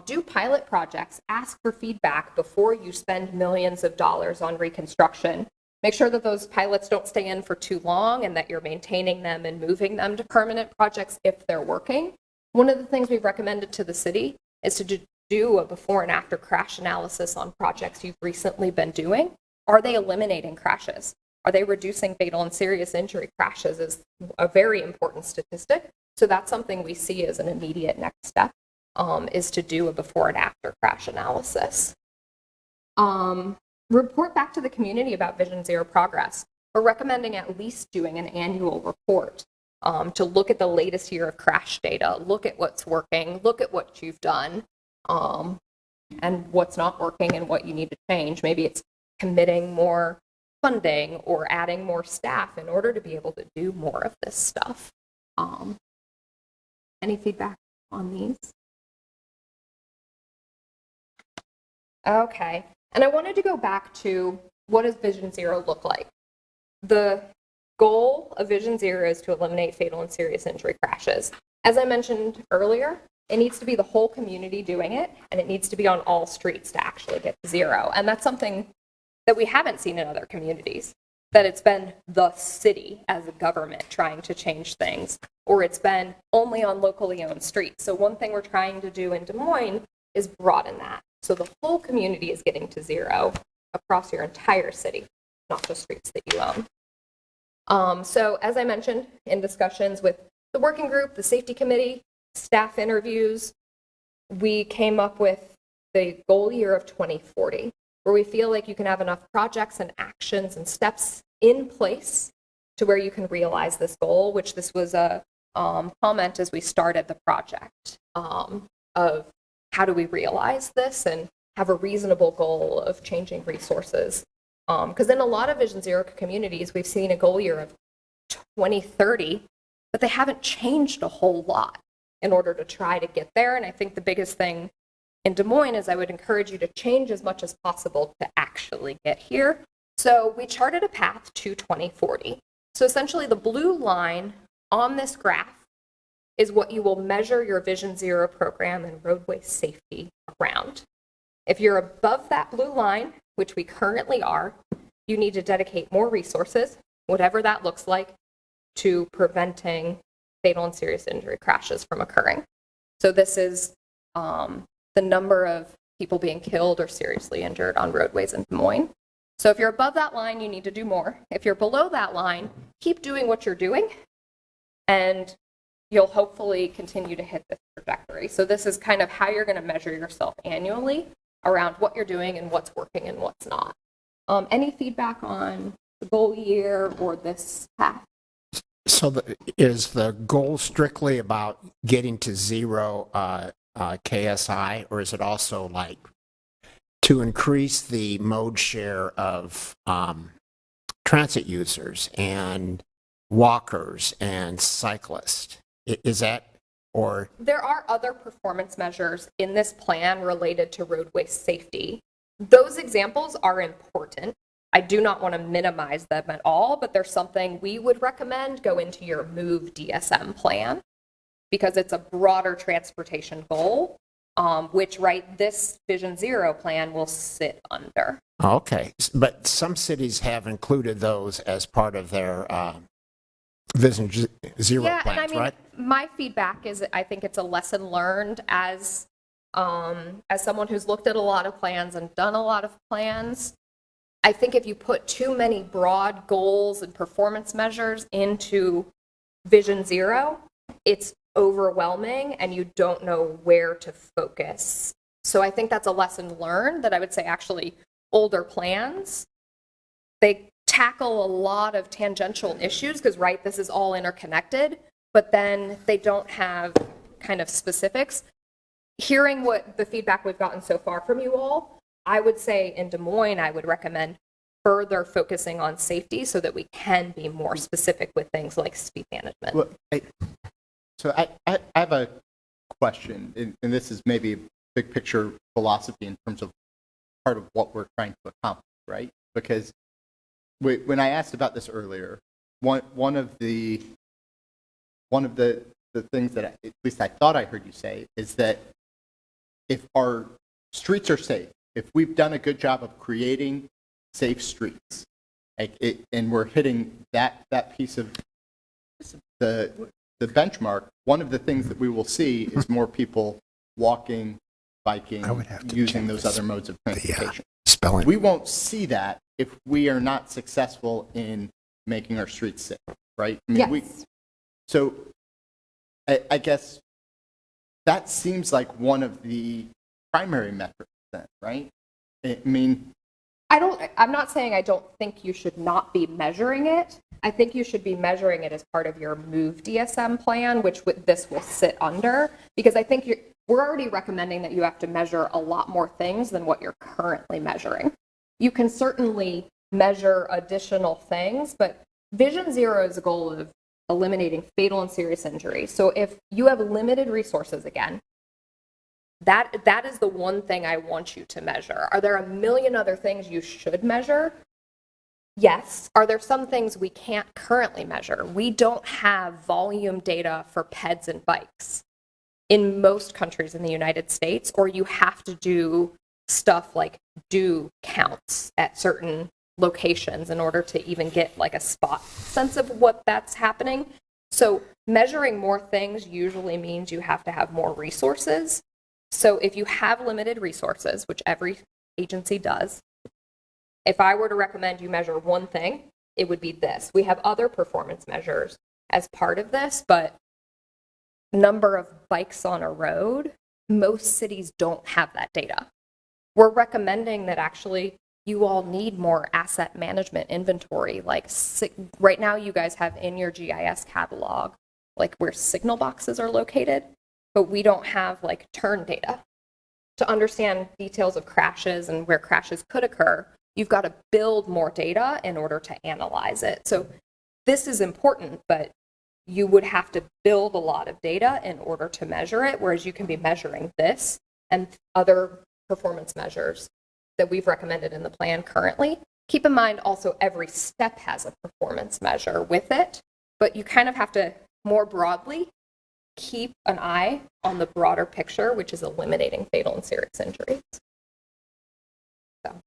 Speaker 13: Do pilot projects, ask for feedback before you spend millions of dollars on reconstruction. Make sure that those pilots don't stay in for too long and that you're maintaining them and moving them to permanent projects if they're working. One of the things we've recommended to the city is to do a before and after crash analysis on projects you've recently been doing. Are they eliminating crashes? Are they reducing fatal and serious injury crashes is a very important statistic. So that's something we see as an immediate next step, is to do a before and after crash analysis. Report back to the community about Vision Zero progress. We're recommending at least doing an annual report to look at the latest year of crash data, look at what's working, look at what you've done, and what's not working and what you need to change. Maybe it's committing more funding or adding more staff in order to be able to do more of this stuff. Any feedback on these? Okay, and I wanted to go back to what does Vision Zero look like? The goal of Vision Zero is to eliminate fatal and serious injury crashes. As I mentioned earlier, it needs to be the whole community doing it, and it needs to be on all streets to actually get to zero. And that's something that we haven't seen in other communities, that it's been the city as a government trying to change things, or it's been only on locally owned streets. So one thing we're trying to do in Des Moines is broaden that. So the whole community is getting to zero across your entire city, not just streets that you own. So as I mentioned in discussions with the working group, the safety committee, staff interviews, we came up with the goal year of 2040, where we feel like you can have enough projects and actions and steps in place to where you can realize this goal, which this was a comment as we started the project of how do we realize this and have a reasonable goal of changing resources. Because in a lot of Vision Zero communities, we've seen a goal year of 2030, but they haven't changed a whole lot in order to try to get there. And I think the biggest thing in Des Moines is I would encourage you to change as much as possible to actually get here. So we charted a path to 2040. So essentially the blue line on this graph is what you will measure your Vision Zero program and roadway safety around. If you're above that blue line, which we currently are, you need to dedicate more resources, whatever that looks like, to preventing fatal and serious injury crashes from occurring. So this is the number of people being killed or seriously injured on roadways in Des Moines. So if you're above that line, you need to do more. If you're below that line, keep doing what you're doing, and you'll hopefully continue to hit this trajectory. So this is kind of how you're going to measure yourself annually around what you're doing and what's working and what's not. Any feedback on the goal year or this path?
Speaker 14: So is the goal strictly about getting to zero KSI, or is it also like to increase the mode share of transit users and walkers and cyclists? Is that, or?
Speaker 13: There are other performance measures in this plan related to roadway safety. Those examples are important. I do not want to minimize them at all, but there's something we would recommend go into your MOVE DSM plan because it's a broader transportation goal, which, right, this Vision Zero plan will sit under.
Speaker 14: Okay, but some cities have included those as part of their Vision Zero
Speaker 13: Yeah,
Speaker 14: plans,
Speaker 13: and I mean,
Speaker 14: right?
Speaker 13: my feedback is I think it's a lesson learned as someone who's looked at a lot of plans and done a lot of plans. I think if you put too many broad goals and performance measures into Vision Zero, it's overwhelming and you don't know where to focus. So I think that's a lesson learned that I would say actually older plans, they tackle a lot of tangential issues because, right, this is all interconnected, but then they don't have kind of specifics. Hearing what the feedback we've gotten so far from you all, I would say in Des Moines, I would recommend further focusing on safety so that we can be more specific with things like speed management.
Speaker 5: Well, I have a question, and this is maybe a big picture philosophy in terms of part of what we're trying to accomplish, right? Because when I asked about this earlier, one of the things that at least I thought I heard you say is that if our streets are safe, if we've done a good job of creating safe streets, and we're hitting that piece of the benchmark, one of the things that we will see is more people walking, biking, using those other modes of transportation.
Speaker 14: Spelling.
Speaker 5: We won't see that if we are not successful in making our streets safe, right? I mean,
Speaker 13: Yes.
Speaker 5: So I guess that seems like one of the primary metrics then, right? I mean,
Speaker 13: I'm not saying I don't think you should not be measuring it. I think you should be measuring it as part of your MOVE DSM plan, which this will sit under, because I think we're already recommending that you have to measure a lot more things than what you're currently measuring. You can certainly measure additional things, but Vision Zero's goal of eliminating fatal and serious injury. So if you have limited resources again, that is the one thing I want you to measure. Are there a million other things you should measure? Yes. Are there some things we can't currently measure? We don't have volume data for peds and bikes in most countries in the United States, or you have to do stuff like do counts at certain locations in order to even get like a spot sense of what that's happening. So measuring more things usually means you have to have more resources. So if you have limited resources, which every agency does, if I were to recommend you measure one thing, it would be this. We have other performance measures as part of this, but number of bikes on a road, most cities don't have that data. We're recommending that actually you all need more asset management inventory. Like right now you guys have in your GIS catalog, like where signal boxes are located, but we don't have like turn data. To understand details of crashes and where crashes could occur, you've got to build more data in order to analyze it. So this is important, but you would have to build a lot of data in order to measure it, whereas you can be measuring this and other performance measures that we've recommended in the plan currently. Keep in mind also every step has a performance measure with it, but you kind of have to more broadly keep an eye on the broader picture, which is eliminating fatal and serious injuries. So.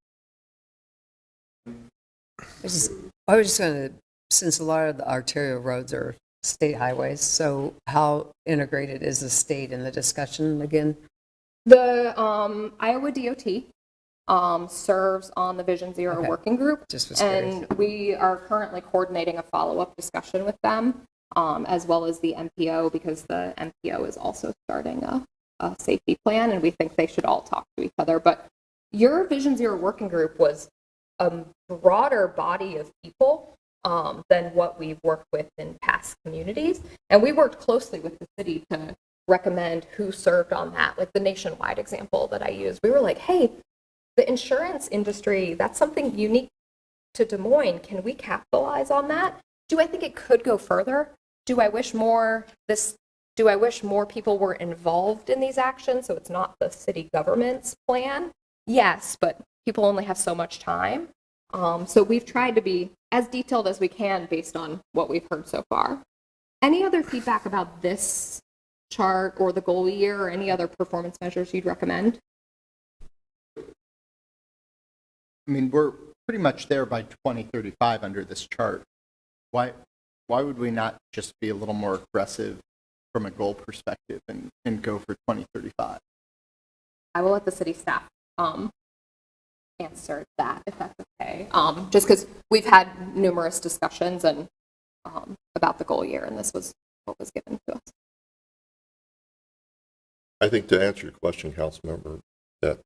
Speaker 8: I was just going to, since a lot of the arterial roads are state highways, so how integrated is the state in the discussion again?
Speaker 13: The Iowa DOT serves on the Vision Zero working group, and we are currently coordinating a follow-up discussion with them, as well as the MPO, because the MPO is also starting a safety plan, and we think they should all talk to each other. But your Vision Zero working group was a broader body of people than what we've worked with in past communities. And we worked closely with the city to recommend who served on that. Like the nationwide example that I used, we were like, hey, the insurance industry, that's something unique to Des Moines. Can we capitalize on that? Do I think it could go further? Do I wish more people were involved in these actions so it's not the city government's plan? Yes, but people only have so much time. So we've tried to be as detailed as we can based on what we've heard so far. Any other feedback about this chart or the goal year or any other performance measures you'd recommend?
Speaker 5: I mean, we're pretty much there by 2035 under this chart. Why would we not just be a little more aggressive from a goal perspective and go for 2035?
Speaker 13: I will let the city staff answer that, if that's okay. Just because we've had numerous discussions and about the goal year, and this was what was given to us.
Speaker 12: I think to answer your question, Councilmember, that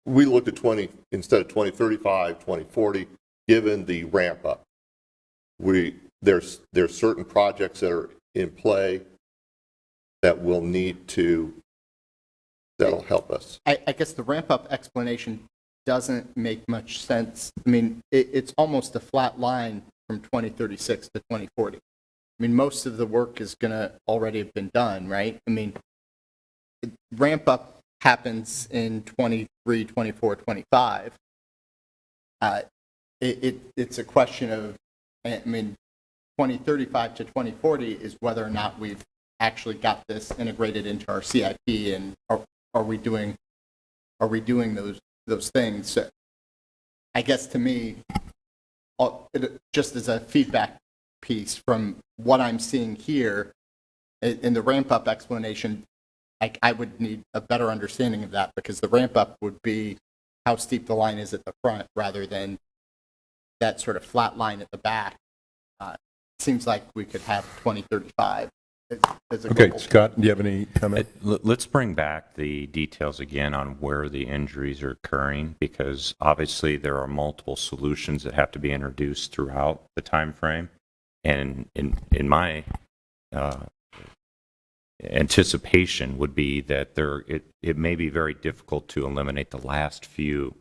Speaker 12: we looked at instead of 2035, 2040, given the ramp up. There's certain projects that are in play that will need to, that'll help us.
Speaker 5: I guess the ramp up explanation doesn't make much sense. I mean, it's almost a flat line from 2036 to 2040. I mean, most of the work is going to already have been done, right? I mean, ramp up happens in 23, 24, 25. It's a question of, I mean, 2035 to 2040 is whether or not we've actually got this integrated into our CIP, and are we doing those things? So I guess to me, just as a feedback piece from what I'm seeing here in the ramp up explanation, I would need a better understanding of that, because the ramp up would be how steep the line is at the front rather than that sort of flat line at the back. Seems like we could have 2035 as a
Speaker 1: Okay,
Speaker 5: goal.
Speaker 1: Scott, do you have any comment?
Speaker 6: Let's bring back the details again on where the injuries are occurring, because obviously there are multiple solutions that have to be introduced throughout the time frame. And in my anticipation would be that it may be very difficult to eliminate the last few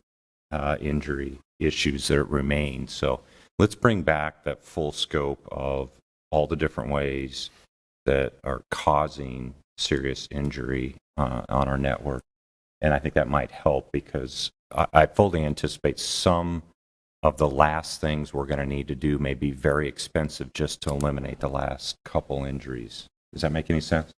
Speaker 6: injury issues that remain. So let's bring back that full scope of all the different ways that are causing serious injury on our network. And I think that might help, because I fully anticipate some of the last things we're going to need to do may be very expensive just to eliminate the last couple injuries. Does that make any sense?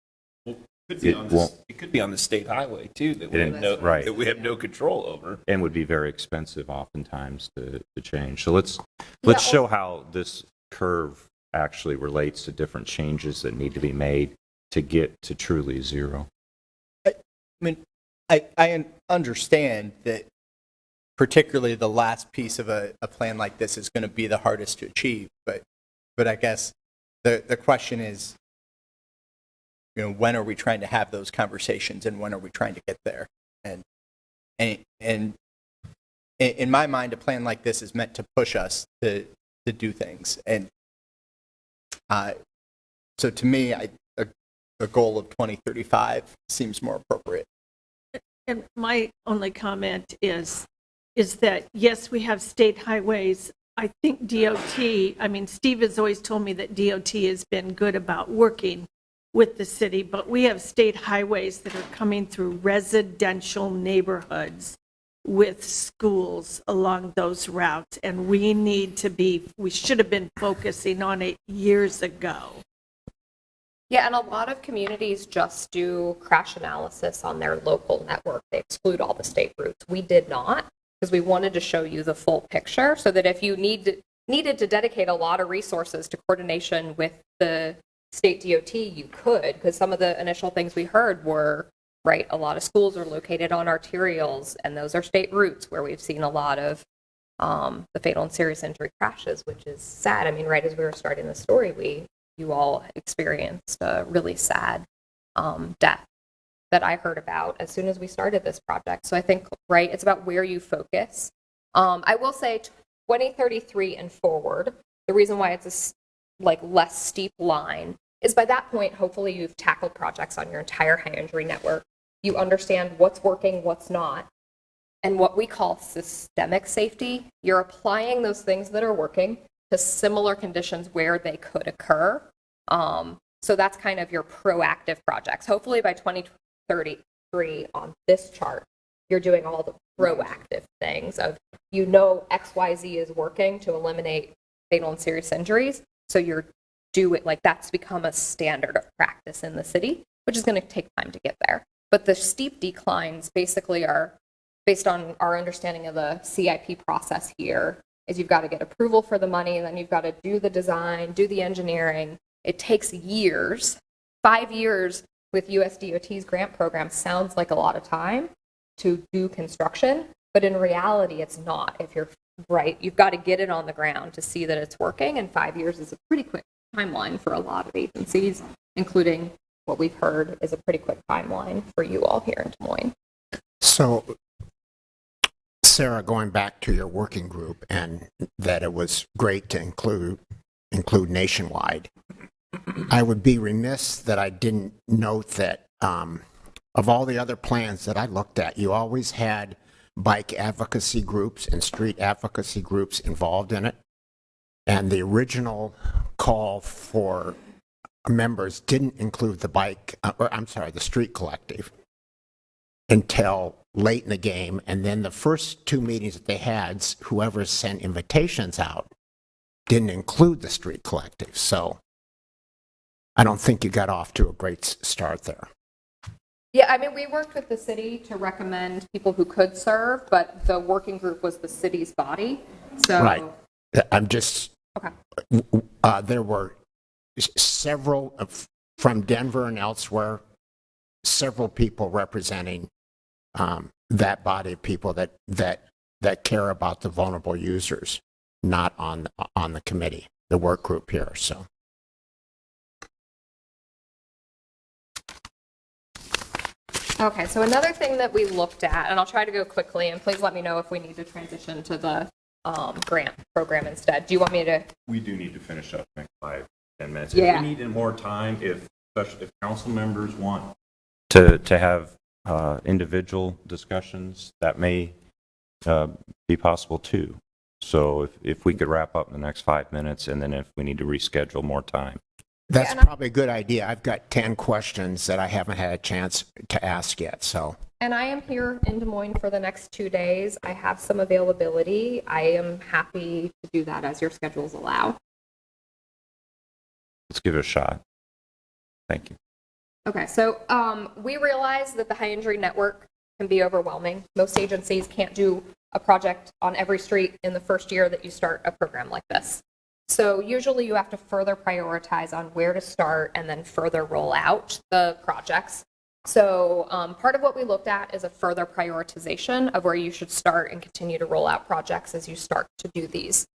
Speaker 7: It could be on the state highway too that we have no control over,
Speaker 6: and would be very expensive oftentimes to change. So let's show how this curve actually relates to different changes that need to be made to get to truly zero.
Speaker 5: I mean, I understand that particularly the last piece of a plan like this is going to be the hardest to achieve, but I guess the question is, when are we trying to have those conversations, and when are we trying to get there? And in my mind, a plan like this is meant to push us to do things. And so to me, a goal of 2035 seems more appropriate.
Speaker 9: And my only comment is that, yes, we have state highways. I think DOT, I mean, Steve has always told me that DOT has been good about working with the city, but we have state highways that are coming through residential neighborhoods with schools along those routes, and we should have been focusing on it years ago.
Speaker 13: Yeah, and a lot of communities just do crash analysis on their local network. They exclude all the state routes. We did not, because we wanted to show you the full picture, so that if you needed to dedicate a lot of resources to coordination with the state DOT, you could, because some of the initial things we heard were, right, a lot of schools are located on arterials, and those are state routes where we've seen a lot of the fatal and serious injury crashes, which is sad. I mean, right as we were starting the story, you all experienced a really sad death that I heard about as soon as we started this project. So I think, right, it's about where you focus. I will say 2033 and forward, the reason why it's less steep line is by that point, hopefully you've tackled projects on your entire high injury network. You understand what's working, what's not. And what we call systemic safety, you're applying those things that are working to similar conditions where they could occur. So that's kind of your proactive projects. Hopefully by 2033 on this chart, you're doing all the proactive things of, XYZ is working to eliminate fatal and serious injuries. So that's become a standard of practice in the city, which is going to take time to get there. But the steep declines basically are based on our understanding of the CIP process here, is you've got to get approval for the money, and then you've got to do the design, do the engineering. It takes years. 5 years with USDOT's grant program sounds like a lot of time to do construction, but in reality, it's not. If you're right, you've got to get it on the ground to see that it's working, and 5 years is a pretty quick timeline for a lot of agencies, including what we've heard is a pretty quick timeline for you all here in Des Moines.
Speaker 14: So, Sarah, going back to your working group and that it was great to include nationwide, I would be remiss that I didn't note that of all the other plans that I looked at, you always had bike advocacy groups and street advocacy groups involved in it. And the original call for members didn't include the street collective until late in the game. And then the first 2 meetings that they had, whoever sent invitations out didn't include the street collective. So I don't think you got off to a great start there.
Speaker 13: Yeah, I mean, we worked with the city to recommend people who could serve, but the working group was the city's body. So
Speaker 14: Right. I'm just,
Speaker 13: okay.
Speaker 14: There were several from Denver and elsewhere, several people representing that body of people that care about the vulnerable users, not on the committee, the work group here. So.
Speaker 13: Okay, so another thing that we looked at, and I'll try to go quickly, and please let me know if we need to transition to the grant program instead. Do you want me to?
Speaker 6: We do need to finish up in 5-10 minutes.
Speaker 13: Yeah.
Speaker 6: If we need more time, especially if council members want to have individual discussions, that may be possible too. So if we could wrap up in the next 5 minutes, and then if we need to reschedule more time.
Speaker 14: That's probably a good idea. I've got 10 questions that I haven't had a chance to ask yet, so.
Speaker 13: And I am here in Des Moines for the next 2 days. I have some availability. I am happy to do that as your schedules allow.
Speaker 6: Let's give it a shot. Thank you.
Speaker 13: Okay, so we realize that the high injury network can be overwhelming. Most agencies can't do a project on every street in the first year that you start a program like this. So usually you have to further prioritize on where to start and then further roll out the projects. So part of what we looked at is a further prioritization of where you should start and continue to roll out projects as you start to do these.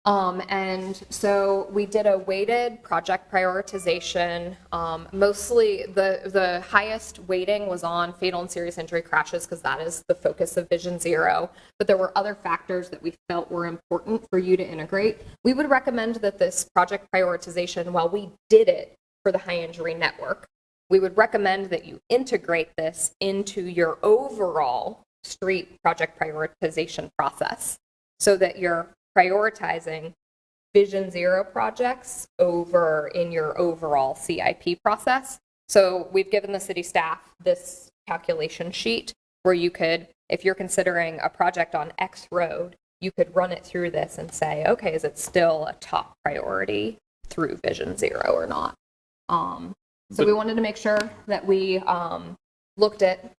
Speaker 13: And so we did a weighted project prioritization. Mostly the highest weighting was on fatal and serious injury crashes because that is the focus of Vision Zero. But there were other factors that we felt were important for you to integrate. We would recommend that this project prioritization, while we did it for the high injury network, we would recommend that you integrate this into your overall street project prioritization process so that you're prioritizing Vision Zero projects over in your overall CIP process. So we've given the city staff this calculation sheet where you could, if you're considering a project on X road, you could run it through this and say, okay, is it still a top priority through Vision Zero or not? So we wanted to make sure that we looked at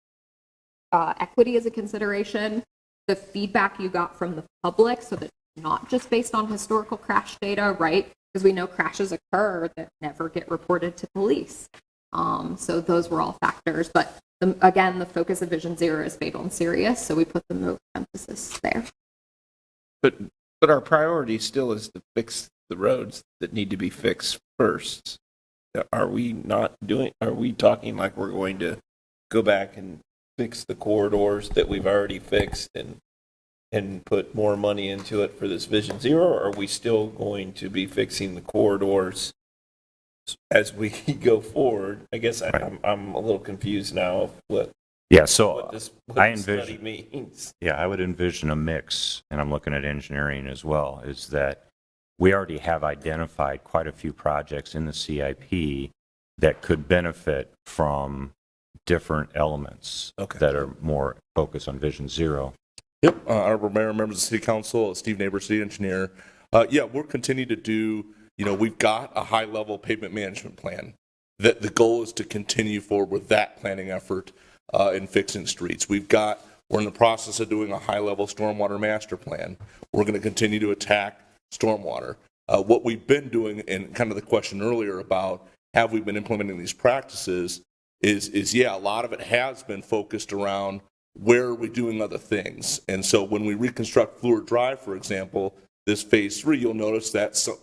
Speaker 13: equity as a consideration, the feedback you got from the public, so that not just based on historical crash data, right? Because we know crashes occur that never get reported to police. So those were all factors. But again, the focus of Vision Zero is fatal and serious, so we put the most emphasis there.
Speaker 7: But our priority still is to fix the roads that need to be fixed first. Are we talking like we're going to go back and fix the corridors that we've already fixed and and put more money into it for this Vision Zero, or are we still going to be fixing the corridors as we go forward? I guess I'm a little confused now of what
Speaker 6: So
Speaker 7: this
Speaker 6: I
Speaker 7: study
Speaker 6: envision,
Speaker 7: means.
Speaker 6: I would envision a mix, and I'm looking at engineering as well, is that we already have identified quite a few projects in the CIP that could benefit from different elements that are more focused on Vision Zero.
Speaker 15: Yep, Honorable Mayor, members of the City Council, Steve Neighbor, City Engineer. We'll continue to do, we've got a high-level pavement management plan. That the goal is to continue forward with that planning effort in fixing streets. We're in the process of doing a high-level stormwater master plan. We're going to continue to attack stormwater. What we've been doing, and kind of the question earlier about have we been implementing these practices, is a lot of it has been focused around where are we doing other things. And so when we reconstruct Fleur Drive, for example, this phase 3, you'll notice that some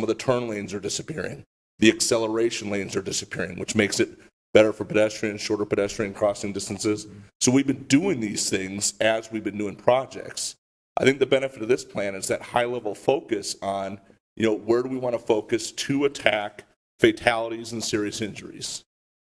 Speaker 15: of the turn lanes are disappearing. The acceleration lanes are disappearing, which makes it better for pedestrians, shorter pedestrian crossing distances. So we've been doing these things as we've been doing projects. I think the benefit of this plan is that high-level focus on, where do we want to focus to attack fatalities and serious injuries.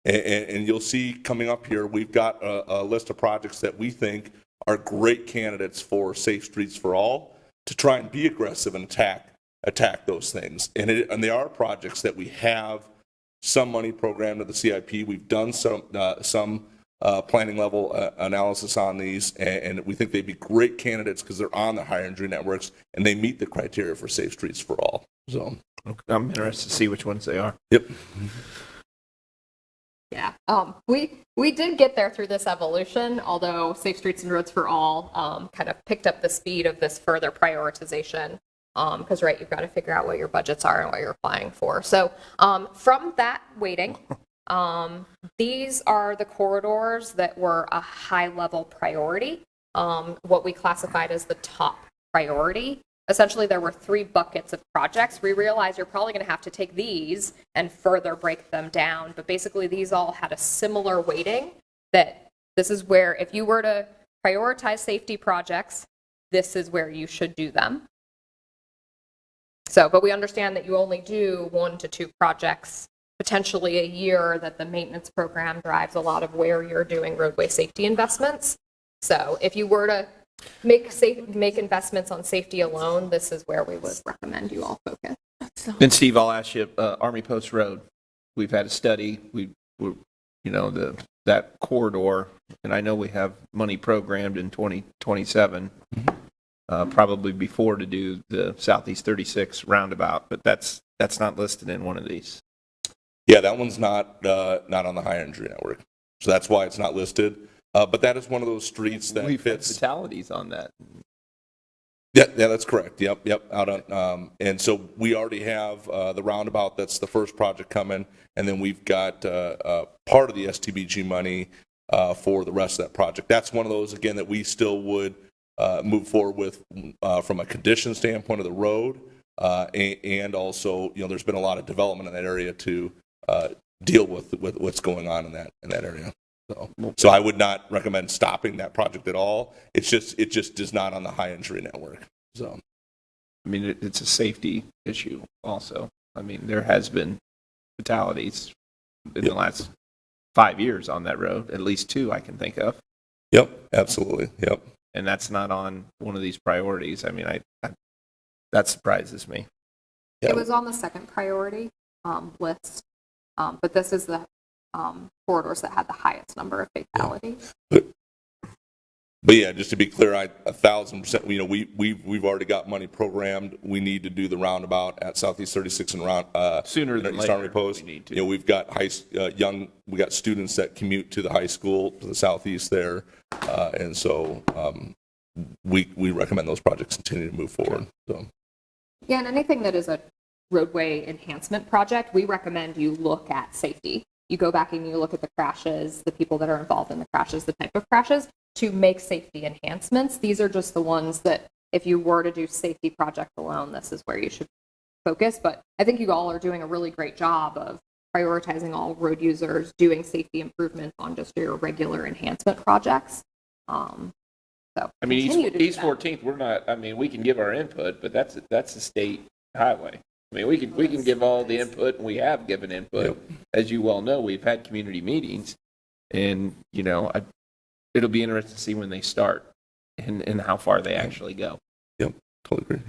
Speaker 15: And you'll see coming up here, we've got a list of projects that we think are great candidates for Safe Streets for All to try and be aggressive and attack those things. And they are projects that we have some money programmed to the CIP. We've done some planning level analysis on these, and we think they'd be great candidates because they're on the high injury networks and they meet the criteria for Safe Streets for All. So
Speaker 7: I'm interested to see which ones they are.
Speaker 15: Yep.
Speaker 13: Yeah, we did get there through this evolution, although Safe Streets and Roads for All kind of picked up the speed of this further prioritization. Because, you've got to figure out what your budgets are and what you're applying for. So from that weighting, these are the corridors that were a high-level priority, what we classified as the top priority. Essentially, there were 3 buckets of projects. We realized you're probably going to have to take these and further break them down. But basically, these all had a similar weighting that this is where, if you were to prioritize safety projects, this is where you should do them. So, but we understand that you only do 1 to 2 projects potentially a year, that the maintenance program drives a lot of where you're doing roadway safety investments. So if you were to make investments on safety alone, this is where we would recommend you all focus.
Speaker 7: And Steve, I'll ask you, Army Post Road, we've had a study, that corridor, and I know we have money programmed in 2027, probably before to do the Southeast 36 roundabout, but that's not listed in one of these.
Speaker 15: Yeah, that one's not on the high injury network. So that's why it's not listed. But that is one of those streets that
Speaker 7: We've had
Speaker 15: fits.
Speaker 7: fatalities on that.
Speaker 15: Yeah, that's correct. Yep. Out on, and so we already have the roundabout. That's the first project coming, and then we've got part of the STBG money for the rest of that project. That's one of those again that we still would move forward with from a condition standpoint of the road, and also there's been a lot of development in that area to deal with what's going on in that area. So I would not recommend stopping that project at all. It just is not on the high injury network. So,
Speaker 7: I mean, it's a safety issue also. I mean, there has been fatalities in the last 5 years on that road, at least 2 I can think of.
Speaker 15: Yep, absolutely. Yep.
Speaker 7: And that's not on one of these priorities. I mean, that surprises me.
Speaker 13: It was on the second priority list, but this is the corridors that had the highest number of fatalities.
Speaker 15: But yeah, just to be clear, 1,000%. We've already got money programmed. We need to do the roundabout at Southeast 36 and
Speaker 7: Sooner than
Speaker 15: East
Speaker 7: later.
Speaker 15: Army Post.
Speaker 7: We need to.
Speaker 15: We've got we got students that commute to the high school to the southeast there, and so we recommend those projects continue to move forward. So.
Speaker 13: Yeah, and anything that is a roadway enhancement project, we recommend you look at safety. You go back and you look at the crashes, the people that are involved in the crashes, the type of crashes, to make safety enhancements. These are just the ones that if you were to do safety project alone, this is where you should focus. But I think you all are doing a really great job of prioritizing all road users, doing safety improvements on just your regular enhancement projects. So
Speaker 16: I mean,
Speaker 13: continue to do
Speaker 16: East
Speaker 13: that.
Speaker 16: 14th, we're not, I mean, we can give our input, but that's a state highway. I mean, we can give all the input, and we have given input. As you well know, we've had community meetings, and, you know, it'll be interesting to see when they start and how far they actually go.
Speaker 15: Yep, totally agree.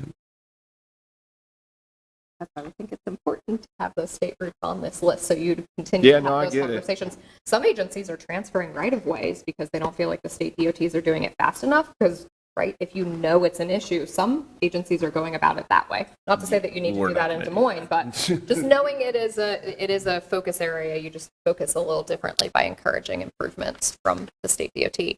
Speaker 13: That's why we think it's important to have those state routes on this list so you continue
Speaker 16: Yeah,
Speaker 13: to
Speaker 16: no, I
Speaker 13: have those
Speaker 16: get it.
Speaker 13: conversations. Some agencies are transferring right of ways because they don't feel like the state DOTs are doing it fast enough because, right, if you know it's an issue, some agencies are going about it that way. Not to say that you need to
Speaker 16: We're
Speaker 13: do
Speaker 16: not
Speaker 13: that in
Speaker 16: gonna
Speaker 13: Des
Speaker 16: do
Speaker 13: Moines, but just knowing it is a focus area, you just focus a little differently by encouraging improvements from the state DOT.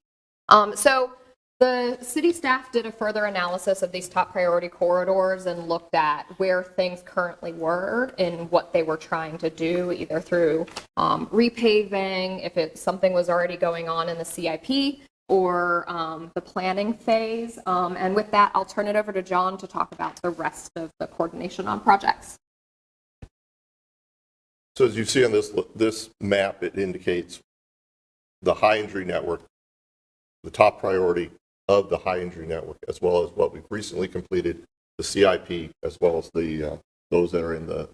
Speaker 13: So the city staff did a further analysis of these top priority corridors and looked at where things currently were and what they were trying to do, either through repaving, if something was already going on in the CIP, or the planning phase. And with that, I'll turn it over to John to talk about the rest of the coordination on projects.
Speaker 12: So as you see on this map, it indicates the high injury network, the top priority of the high injury network, as well as what we've recently completed, the CIP, as well as the those that are in the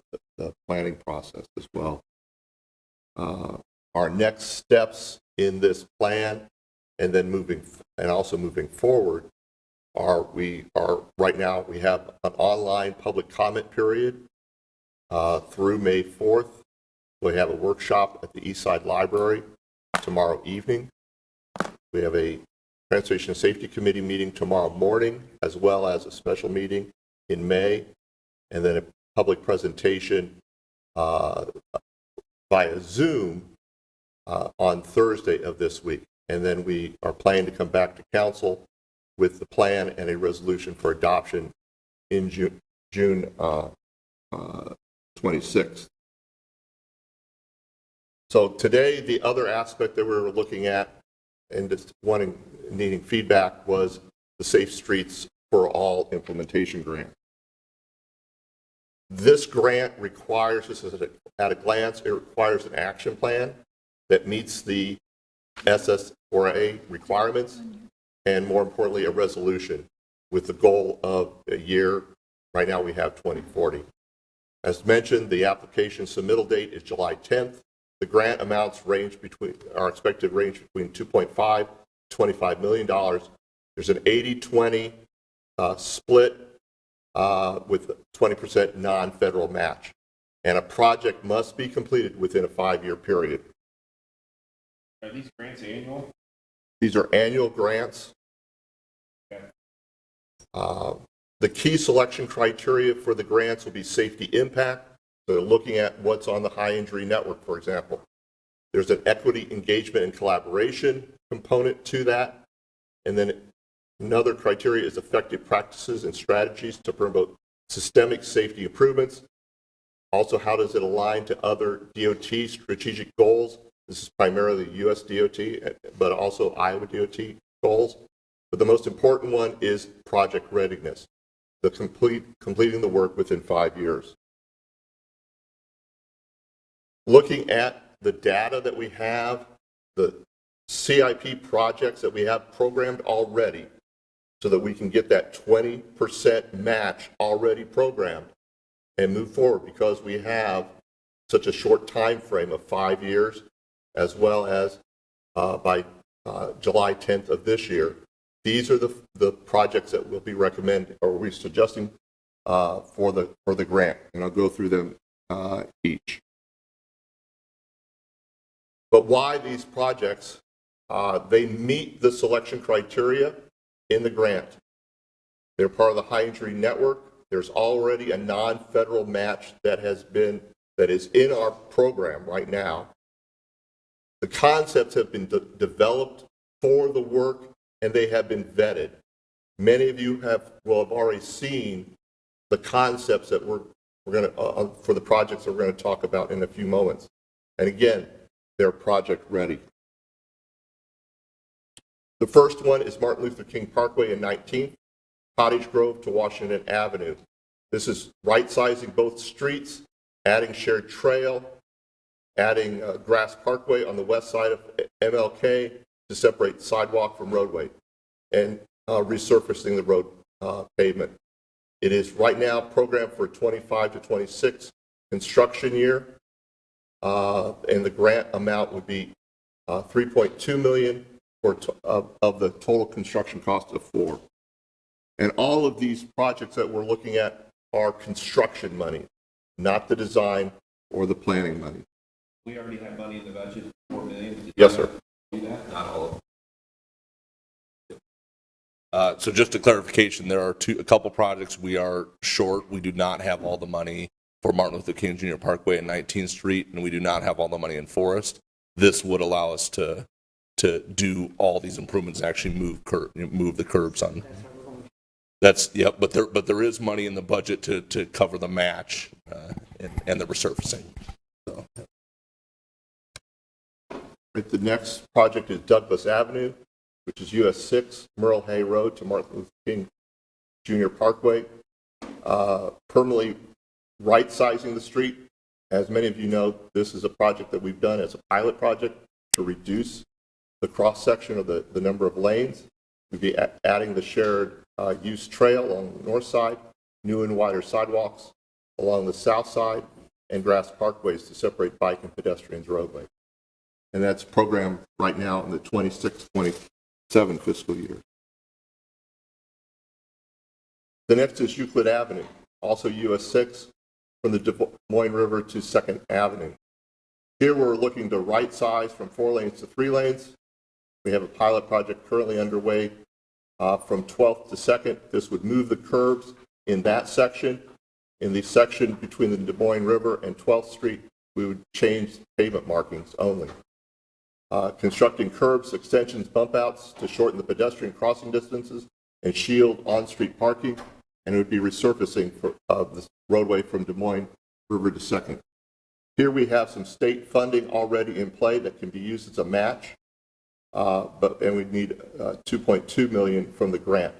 Speaker 12: planning process as well. Our next steps in this plan, and then moving forward, right now we have an online public comment period through May 4th. We have a workshop at the Eastside Library tomorrow evening. We have a Transportation Safety Committee meeting tomorrow morning, as well as a special meeting in May, and then a public presentation via Zoom on Thursday of this week. And then we are planning to come back to council with the plan and a resolution for adoption in June 26th. So today, the other aspect that we were looking at and just needing feedback was the Safe Streets for All implementation grant. This grant requires, just at a glance, it requires an action plan that meets the SS4A requirements, and more importantly, a resolution with the goal of a year. Right now we have 2040. As mentioned, the application submittal date is July 10th. The grant amounts are expected to range between $2.5 to $25 million. There's an 80-20 split with 20% non-federal match. And a project must be completed within a 5-year period.
Speaker 16: Are these grants annual?
Speaker 12: These are annual grants.
Speaker 16: Okay.
Speaker 12: The key selection criteria for the grants will be safety impact. So looking at what's on the high injury network, for example. There's an equity, engagement, and collaboration component to that. And then another criteria is effective practices and strategies to promote systemic safety improvements. Also, how does it align to other DOT strategic goals? This is primarily US DOT, but also Iowa DOT goals. But the most important one is project readiness, completing the work within 5 years. Looking at the data that we have, the CIP projects that we have programmed already, so that we can get that 20% match already programmed and move forward, because we have such a short time frame of 5 years, as well as by July 10th of this year. These are the projects that we'll be recommending, or we're suggesting for the grant, and I'll go through them each. But why these projects? They meet the selection criteria in the grant. They're part of the high injury network. There's already a non-federal match that is in our program right now. The concepts have been developed for the work, and they have been vetted. Many of you will have already seen the concepts that we're going to for the projects that we're going to talk about in a few moments. And again, they're project ready. The first one is Martin Luther King Parkway and 19th, Cottage Grove to Washington Avenue. This is right-sizing both streets, adding shared trail, adding grass parkway on the west side of MLK to separate sidewalk from roadway. and resurfacing the road pavement. It is right now programmed for 25 to 26 construction year, and the grant amount would be $3.2 million of the total construction cost of $4 million. And all of these projects that we're looking at are construction money, not the design or the planning money.
Speaker 7: We already have money in the budget, $4 million.
Speaker 12: Yes, sir.
Speaker 7: Do that? Not all of it.
Speaker 15: So just a clarification, there are a couple projects we are short. We do not have all the money for Martin Luther King Jr. Parkway and 19th Street, and we do not have all the money in Forest. This would allow us to do all these improvements, actually move the curbs on. That's, yep, but there is money in the budget to cover the match and the resurfacing. So.
Speaker 12: The next project is Douglas Avenue, which is US 6, Merle Hay Road to Martin Luther King Jr. Parkway. Permanently right-sizing the street. As many of you know, this is a project that we've done as a pilot project to reduce the cross-section of the number of lanes. We'd be adding the shared use trail along the north side, new and wider sidewalks along the south side, and grass parkways to separate bike and pedestrians roadway. And that's programmed right now in the 26-27 fiscal year. The next is Euclid Avenue, also US 6, from the Des Moines River to 2nd Avenue. Here we're looking to right size from 4 lanes to 3 lanes. We have a pilot project currently underway from 12th to 2nd. This would move the curbs in that section. In the section between the Des Moines River and 12th Street, we would change pavement markings only. Constructing curbs, extensions, bump outs to shorten the pedestrian crossing distances and shield on-street parking, and it would be resurfacing of the roadway from Des Moines River to 2nd. Here we have some state funding already in play that can be used as a match, and we need $2.2 million from the grant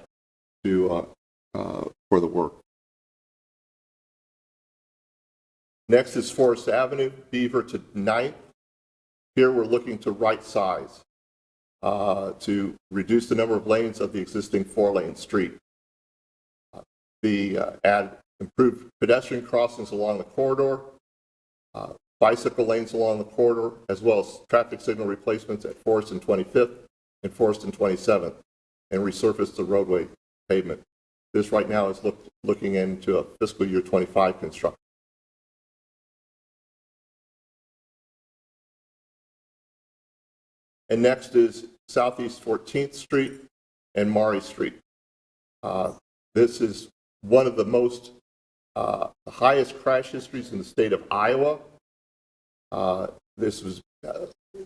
Speaker 12: for the work. Next is Forest Avenue, Beaver to 9th. Here we're looking to right size to reduce the number of lanes of the existing 4-lane street. Add improved pedestrian crossings along the corridor, bicycle lanes along the corridor, as well as traffic signal replacements at Forest and 25th and Forest and 27th, and resurface the roadway pavement. This right now is looking into a fiscal year 25 construction. And next is Southeast 14th Street and Maury Street. This is one of the most highest crash histories in the state of Iowa.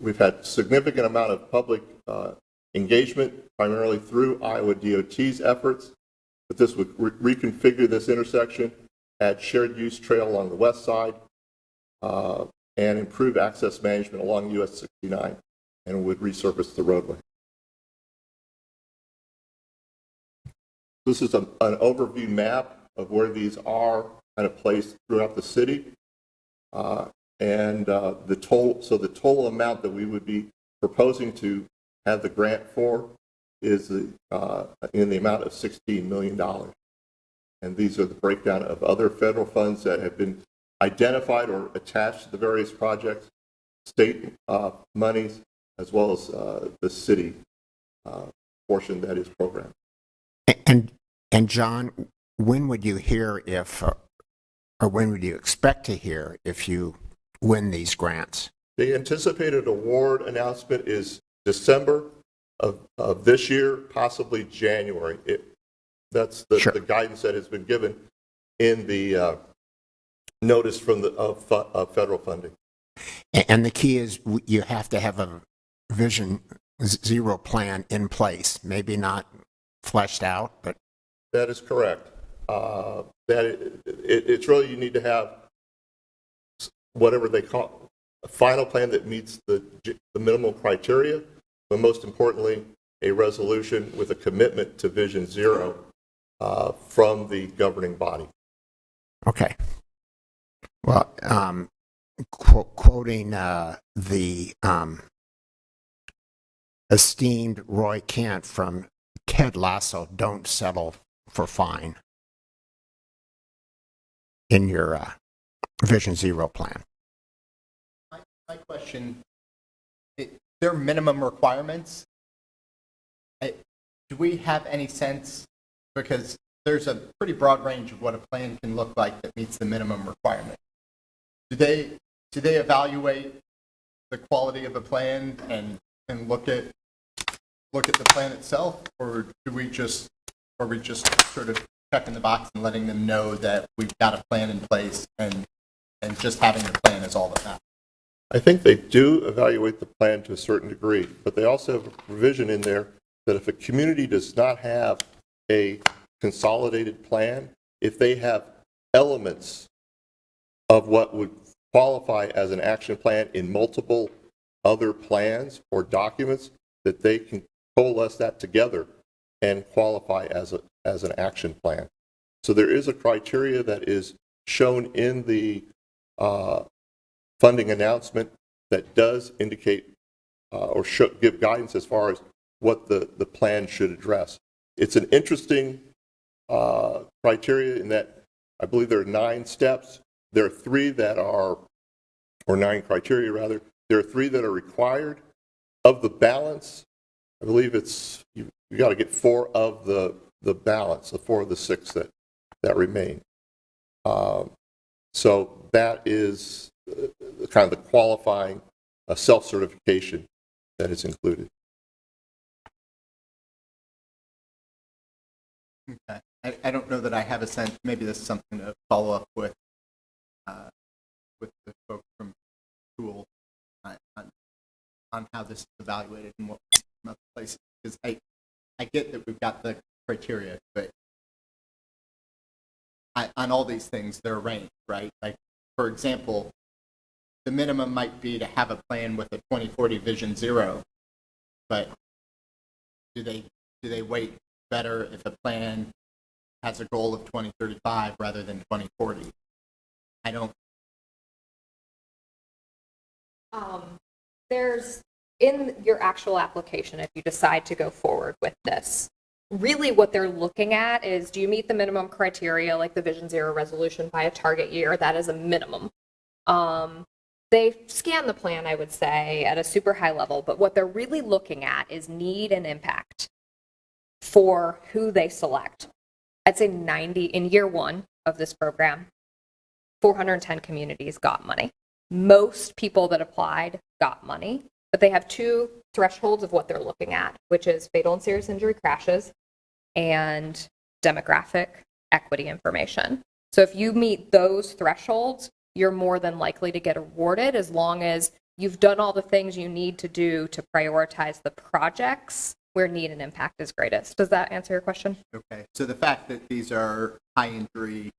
Speaker 12: We've had significant amount of public engagement, primarily through Iowa DOT's efforts, but this would reconfigure this intersection, add shared use trail along the west side, and improve access management along US 69, and would resurface the roadway. This is an overview map of where these are kind of placed throughout the city. The total amount that we would be proposing to have the grant for is in the amount of $16 million. And these are the breakdown of other federal funds that have been identified or attached to the various projects, state monies, as well as the city portion that is programmed.
Speaker 14: And John, when would you hear or when would you expect to hear if you win these grants?
Speaker 12: The anticipated award announcement is December of this year, possibly January. That's the guidance that has been given in the notice from of federal funding.
Speaker 14: And the key is you have to have a Vision Zero plan in place, maybe not fleshed out, but...
Speaker 12: That is correct. It's really, you need to have whatever they call a final plan that meets the minimal criteria, but most importantly, a resolution with a commitment to Vision Zero from the governing body.
Speaker 14: Okay. Well, quoting the esteemed Roy Kent from Ted Lasso, don't settle for fine in your Vision Zero plan.
Speaker 5: My question, there are minimum requirements. Do we have any sense, because there's a pretty broad range of what a plan can look like that meets the minimum requirement. Do they evaluate the quality of a plan and look at the plan itself, or are we just sort of checking the box and letting them know that we've got a plan in place and just having the plan is all that matters?
Speaker 12: I think they do evaluate the plan to a certain degree, but they also have a provision in there that if a community does not have a consolidated plan, if they have elements of what would qualify as an action plan in multiple other plans or documents, that they can coalesce that together and qualify as an action plan. So there is a criteria that is shown in the funding announcement that does indicate or should give guidance as far as what the plan should address. It's an interesting criteria in that I believe there are 9 steps. There are 3 that are, or 9 criteria rather, there are 3 that are required. Of the balance, I believe it's, you got to get 4 of the balance, the 4 of the 6 that remain. So that is kind of the qualifying self-certification that is included.
Speaker 5: Okay. I don't know that I have a sense. Maybe this is something to follow up with the folks from school on how this is evaluated and what from other places. Because I get that we've got the criteria, but on all these things, they're arranged, right? Like, for example, the minimum might be to have a plan with a 2040 Vision Zero, but do they weight better if a plan has a goal of 2035 rather than 2040? I don't.
Speaker 13: There's, in your actual application, if you decide to go forward with this, really what they're looking at is, do you meet the minimum criteria like the Vision Zero resolution by a target year? That is a minimum. They scan the plan, I would say, at a super high level, but what they're really looking at is need and impact for who they select. I'd say 90, in year 1 of this program, 410 communities got money. Most people that applied got money, but they have 2 thresholds of what they're looking at, which is fatal and serious injury crashes and demographic equity information. So if you meet those thresholds, you're more than likely to get awarded as long as you've done all the things you need to do to prioritize the projects where need and impact is greatest. Does that answer your question?
Speaker 5: Okay. So the fact that these are high injury,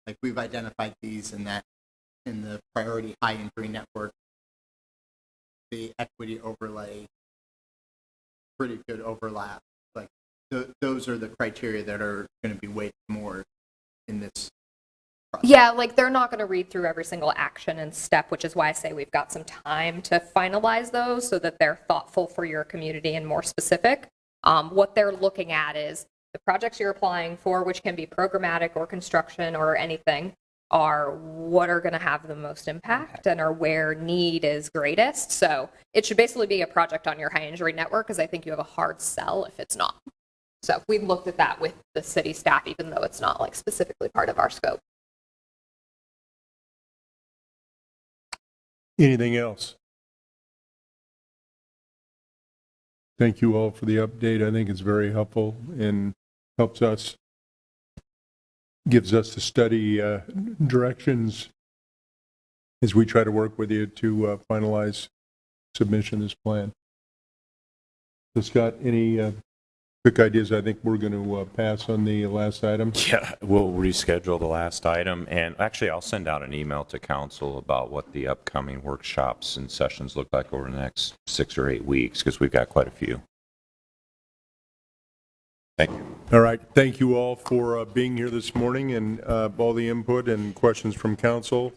Speaker 5: like we've identified these in the priority high injury network, the equity overlay, pretty good overlap. Like those are the criteria that are going to be weighted more in this process.
Speaker 13: Yeah, like they're not going to read through every single action and step, which is why I say we've got some time to finalize those so that they're thoughtful for your community and more specific. What they're looking at is the projects you're applying for, which can be programmatic or construction or anything, are what are going to have the most impact and are where need is greatest. So it should basically be a project on your high injury network, because I think you have a hard sell if it's not. So we looked at that with the city staff, even though it's not like specifically part of our scope.
Speaker 1: Anything else? Thank you all for the update. I think it's very helpful and helps us, gives us the study directions as we try to work with you to finalize submission of this plan. So Scott, any quick ideas? I think we're going to pass on the last item.
Speaker 6: Yeah, we'll reschedule the last item. And actually, I'll send out an email to council about what the upcoming workshops and sessions look like over the next 6 or 8 weeks, because we've got quite a few. Thank you.
Speaker 1: All right. Thank you all for being here this morning and all the input and questions from council.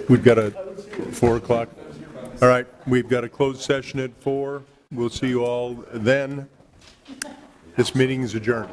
Speaker 1: We've got a 4 o'clock. All right. We've got a closed session at 4. We'll see you all then. This meeting is adjourned.